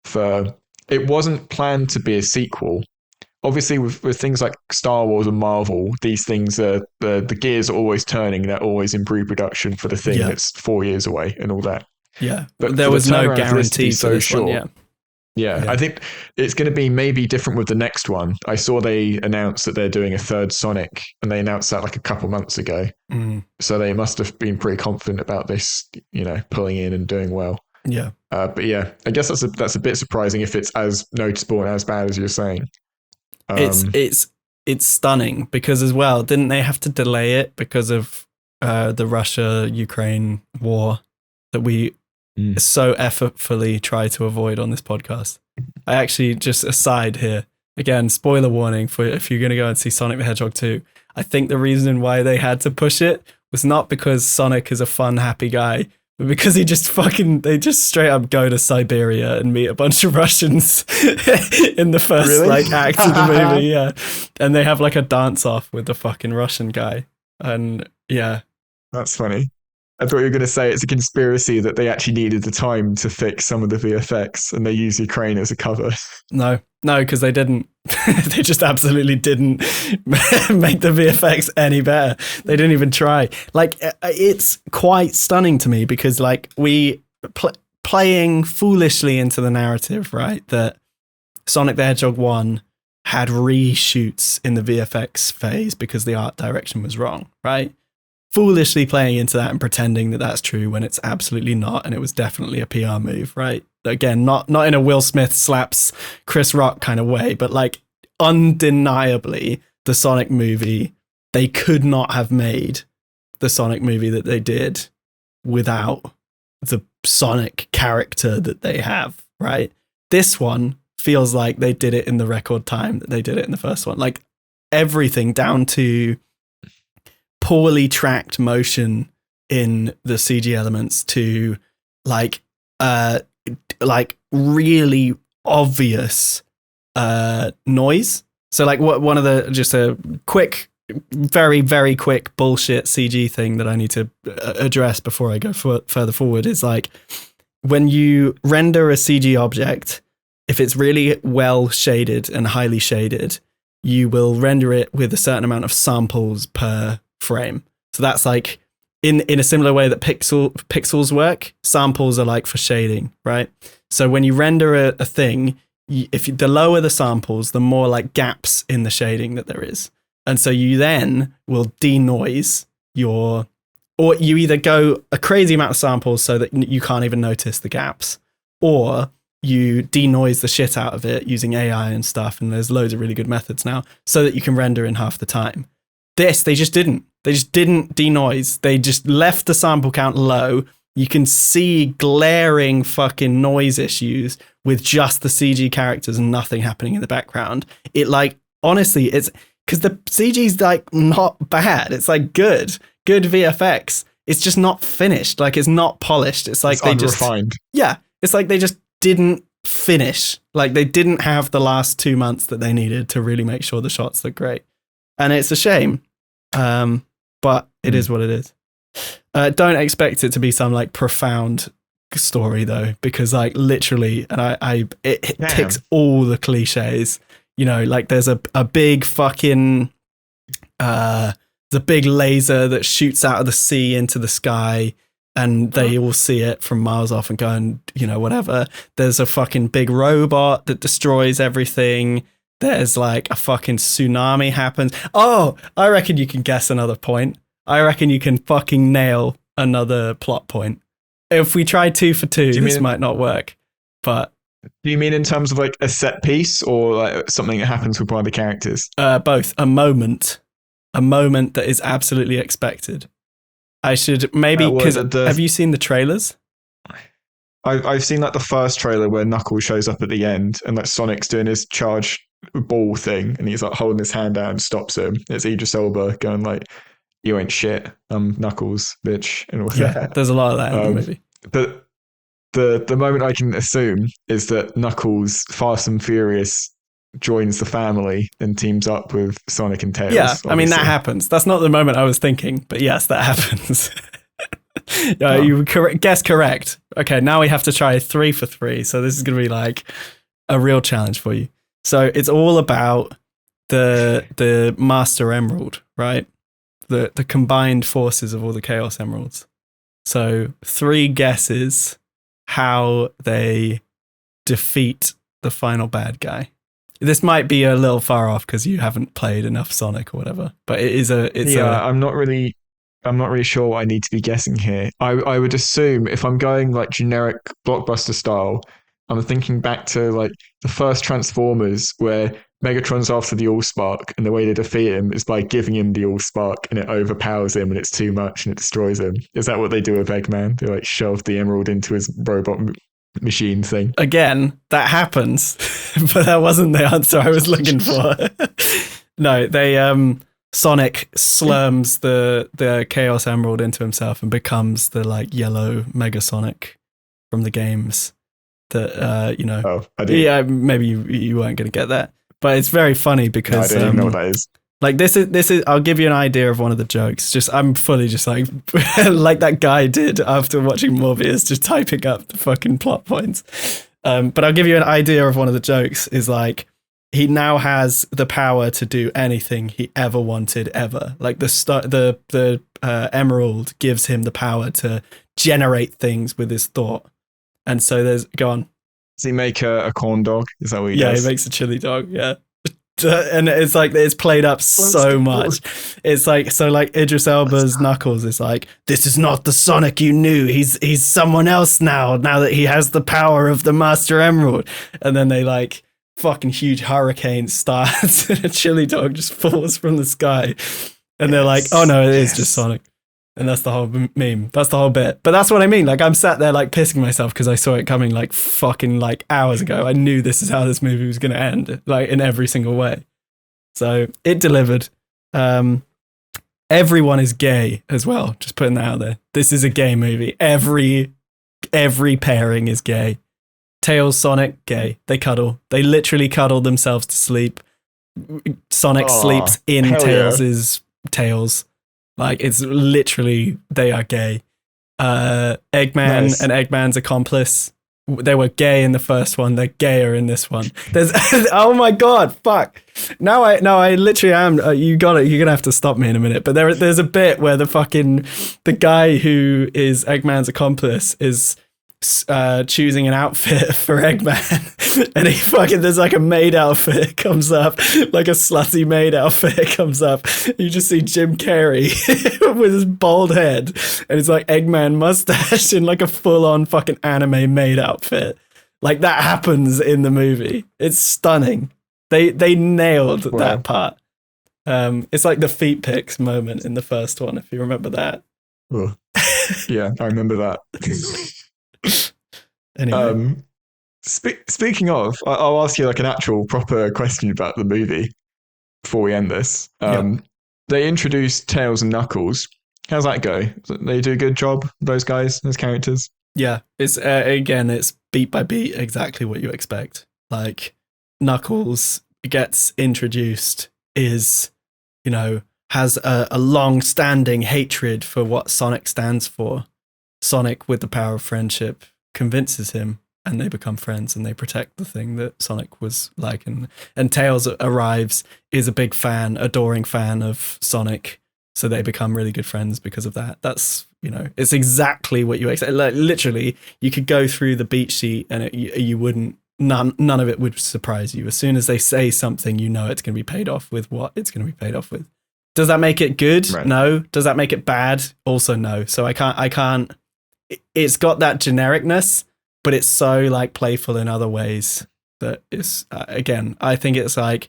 for... It wasn't planned to be a sequel. Obviously, with things like Star Wars and Marvel, these things are the gears are always turning. They're always in pre-production for the thing that's 4 years away and all that. Yeah, but there was no guarantee for this one. Yeah, I think it's going to be maybe different with the next one. I saw they announced that they're doing a third Sonic, and they announced that like a couple months ago. So they must have been pretty confident about this, pulling in and doing well. Yeah. But yeah, I guess that's a bit surprising if it's as noticeable and as bad as you're saying. It's stunning because as well, didn't they have to delay it because of the Russia-Ukraine war that we so effortfully try to avoid on this podcast? I actually, just aside here, again, spoiler warning for if you're going to go and see Sonic the Hedgehog 2, I think the reason why they had to push it was not because Sonic is a fun, happy guy, but because they just straight up go to Siberia and meet a bunch of Russians in the first act of the movie, yeah. And they have like a dance off with the fucking Russian guy. And yeah. That's funny. I thought you were going to say it's a conspiracy that they actually needed the time to fix some of the VFX and they used Ukraine as a cover. No, because they didn't. They just absolutely didn't make the VFX any better. They didn't even try. Like, it's quite stunning to me because like we playing foolishly into the narrative, right? That Sonic the Hedgehog 1 had reshoots in the VFX phase because the art direction was wrong, right? Foolishly playing into that and pretending that that's true when it's absolutely not, and it was definitely a PR move, right? Again, not in a Will Smith slaps Chris Rock kind of way, but like undeniably the Sonic movie, they could not have made the Sonic movie that they did without the Sonic character that they have, right? This one feels like they did it in the record time that they did it in the first one. Like everything down to poorly tracked motion in the CG elements to like really obvious noise. So like one of the, just a quick, very, very quick bullshit CG thing that I need to address before I go further forward is like, when you render a CG object, if it's really well shaded and highly shaded, you will render it with a certain amount of samples per frame. So that's like in a similar way that pixels work, samples are like for shading, right? So when you render a thing, the lower the samples, the more like gaps in the shading that there is. And so you then will denoise or you either go a crazy amount of samples so that you can't even notice the gaps, or you denoise the shit out of it using AI and stuff. And there's loads of really good methods now so that you can render in half the time. They just didn't denoise. They just left the sample count low. You can see glaring fucking noise issues with just the CG characters and nothing happening in the background. It like, honestly, it's because the CG's like not bad. It's like good VFX. It's just not finished. Like it's not polished. It's like they just unrefined. Yeah. It's like they just didn't finish. Like they didn't have the last 2 months that they needed to really make sure the shots look great. And it's a shame. But it is what it is. Don't expect it to be some like profound story though, because like literally, and it ticks all the cliches. You know, like there's a big fucking the big laser that shoots out of the sea into the sky, and they all see it from miles off and go and, you know, whatever. There's a fucking big robot that destroys everything. There's like a fucking tsunami happens. Oh, I reckon you can guess another point. I reckon you can fucking nail another plot point. If we try 2 for 2, this might not work. But do you mean in terms of like a set piece or like something that happens with one of the characters? Both. A moment that is absolutely expected. I should maybe, because have you seen the trailers? I've seen like the first trailer where Knuckles shows up at the end and like Sonic's doing his charge ball thing and he's like holding his hand out and stops him. It's Idris Elba going like, "You ain't shit, I'm Knuckles, bitch," and all that. There's a lot of that in the movie. But the moment I can assume is that Knuckles, Fast and Furious, joins the family and teams up with Sonic and Tails. Yeah, obviously. I mean, that happens. That's not the moment I was thinking, but yes, that happens. You guess correct. Okay, now we have to try 3 for 3. So this is going to be like a real challenge for you. So it's all about the Master Emerald, right? The combined forces of all the Chaos Emeralds. So 3 guesses how they defeat the final bad guy. This might be a little far off because you haven't played enough Sonic or whatever, but I'm not really sure what I need to be guessing here. I would assume if I'm going like generic blockbuster style, I'm thinking back to like the first Transformers where Megatron's after the Allspark and the way they defeat him is by giving him the Allspark and it overpowers him and it's too much and it destroys him. Is that what they do with Eggman? They like shove the emerald into his robot machine thing. Again, that happens, but that wasn't the answer I was looking for. No, they Sonic slurms the Chaos Emerald into himself and becomes the like yellow Mega Sonic from the games. That you know. Oh, I do. Yeah, maybe you weren't going to get that, but it's very funny because I don't even know what that is. Like this is. I'll give you an idea of one of the jokes. I'm fully just like like that guy did after watching Morbius, just typing up the fucking plot points. But I'll give you an idea of one of the jokes. Is like he now has the power to do anything he ever wanted ever. Like the emerald gives him the power to generate things with his thought. And so go on. Does he make a corn dog? Is that what he does? Yeah, he makes a chili dog. Yeah. And it's like it's played up so much. It's like so like Idris Elba's Knuckles is like, this is not the Sonic you knew. He's someone else now that he has the power of the Master Emerald. And then they like fucking huge hurricane starts and a chili dog just falls from the sky. And they're like, oh no, it is just Sonic. And that's the whole meme. That's the whole bit. But that's what I mean. Like I'm sat there like pissing myself because I saw it coming like fucking like hours ago. I knew this is how this movie was going to end, like in every single way. So it delivered. Everyone is gay as well. Just putting that out there. This is a gay movie. Every pairing is gay. Tails, Sonic, gay. They cuddle. They literally cuddle themselves to sleep. Sonic sleeps in Tails' tails. Like, it's literally, they are gay. Eggman and Eggman's accomplice, they were gay in the first one. They're gayer in this one. There's oh my god, fuck. Now I literally am. You're gonna have to stop me in a minute. But there's a bit where the guy who is Eggman's accomplice is choosing an outfit for Eggman, and there's like a maid outfit comes up, like a slutty maid outfit comes up. You just see Jim Carrey with his bald head, and it's like Eggman mustache in like a full-on fucking anime maid outfit. Like, that happens in the movie. It's stunning. They nailed that part. It's like the feet pics moment in the first one, if you remember that. Oh. Yeah, I remember that. Anyway. Speaking of, I'll ask you like an actual proper question about the movie before we end this. They introduced Tails and Knuckles. How's that go? They do a good job, those guys as characters? Yeah, it's again, it's beat by beat exactly what you expect. Like, Knuckles gets introduced, has a long-standing hatred for what Sonic stands for. Sonic, with the power of friendship, convinces him, and they become friends, and they protect the thing that Sonic was like. And Tails arrives, is a big fan, adoring fan of Sonic, so they become really good friends because of that. That's, it's exactly what you expect. Like, literally, you could go through the beat sheet, and you wouldn't. None of it would surprise you. As soon as they say something, it's going to be paid off with what it's going to be paid off with. Does that make it good? Right. No. Does that make it bad? Also no. So I can't. It's got that genericness, but it's so like playful in other ways that is, again, I think it's like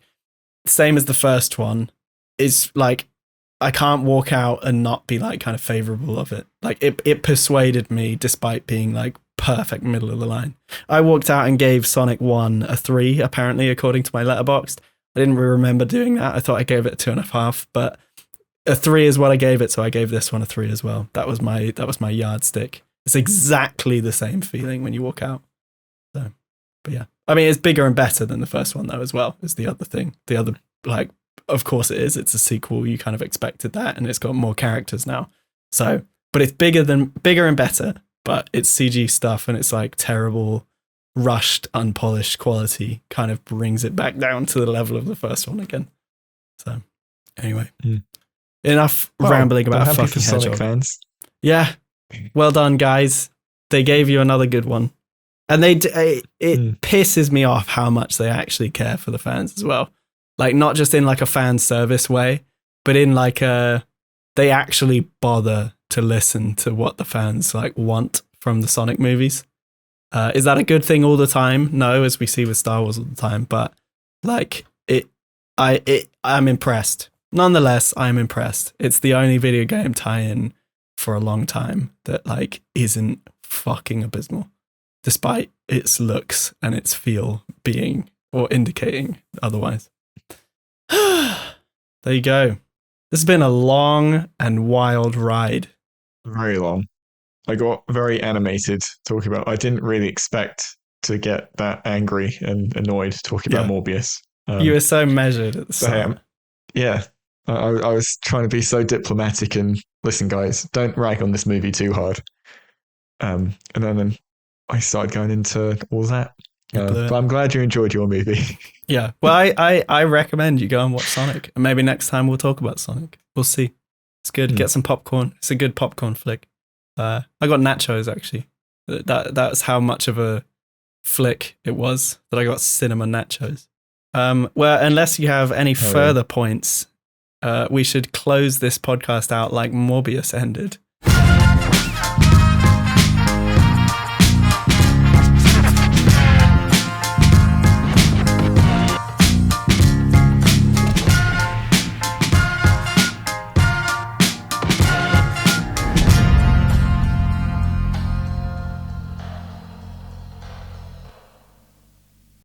same as the first one. It's like, I can't walk out and not be like kind of favorable of it. Like, it persuaded me despite being like perfect middle of the line. I walked out and gave Sonic 1 a 3, apparently, according to my letterboxd. I didn't remember doing that. I thought I gave it a 2.5, but a 3 is what I gave it. So I gave this one a 3 as well. That was my yardstick. It's exactly the same feeling when you walk out. So, but yeah, I mean, it's bigger and better than the first one though, as well, is the other thing. The other, like, of course it is. It's a sequel. You kind of expected that, and it's got more characters now. So, but it's bigger and better, but it's CG stuff, and it's like terrible, rushed, unpolished quality kind of brings it back down to the level of the first one again. So, anyway, enough rambling about fucking Hedgehog. Sonic fans. Yeah. Well done, guys. They gave you another good one. And it pisses me off how much they actually care for the fans as well. Like, not just in like a fan service way, but in like they actually bother to listen to what the fans like want from the Sonic movies. Is that a good thing all the time? No, as we see with Star Wars all the time, but like I'm impressed. Nonetheless, I'm impressed. It's the only video game tie-in for a long time that like isn't fucking abysmal, despite its looks and its feel being or indicating otherwise. There you go. This has been a long and wild ride. Very long. I got very animated talking about. I didn't really expect to get that angry and annoyed talking about Morbius. You were so measured at the start. Yeah. I was trying to be so diplomatic and listen, guys, don't rag on this movie too hard. And then I started going into all that. But I'm glad you enjoyed your movie. Yeah. Well, I recommend you go and watch Sonic. And maybe next time we'll talk about Sonic. We'll see. It's good. Get some popcorn. It's a good popcorn flick. I got nachos, actually. That's how much of a flick it was that I got cinema nachos. Well, unless you have any further points, we should close this podcast out like Morbius ended,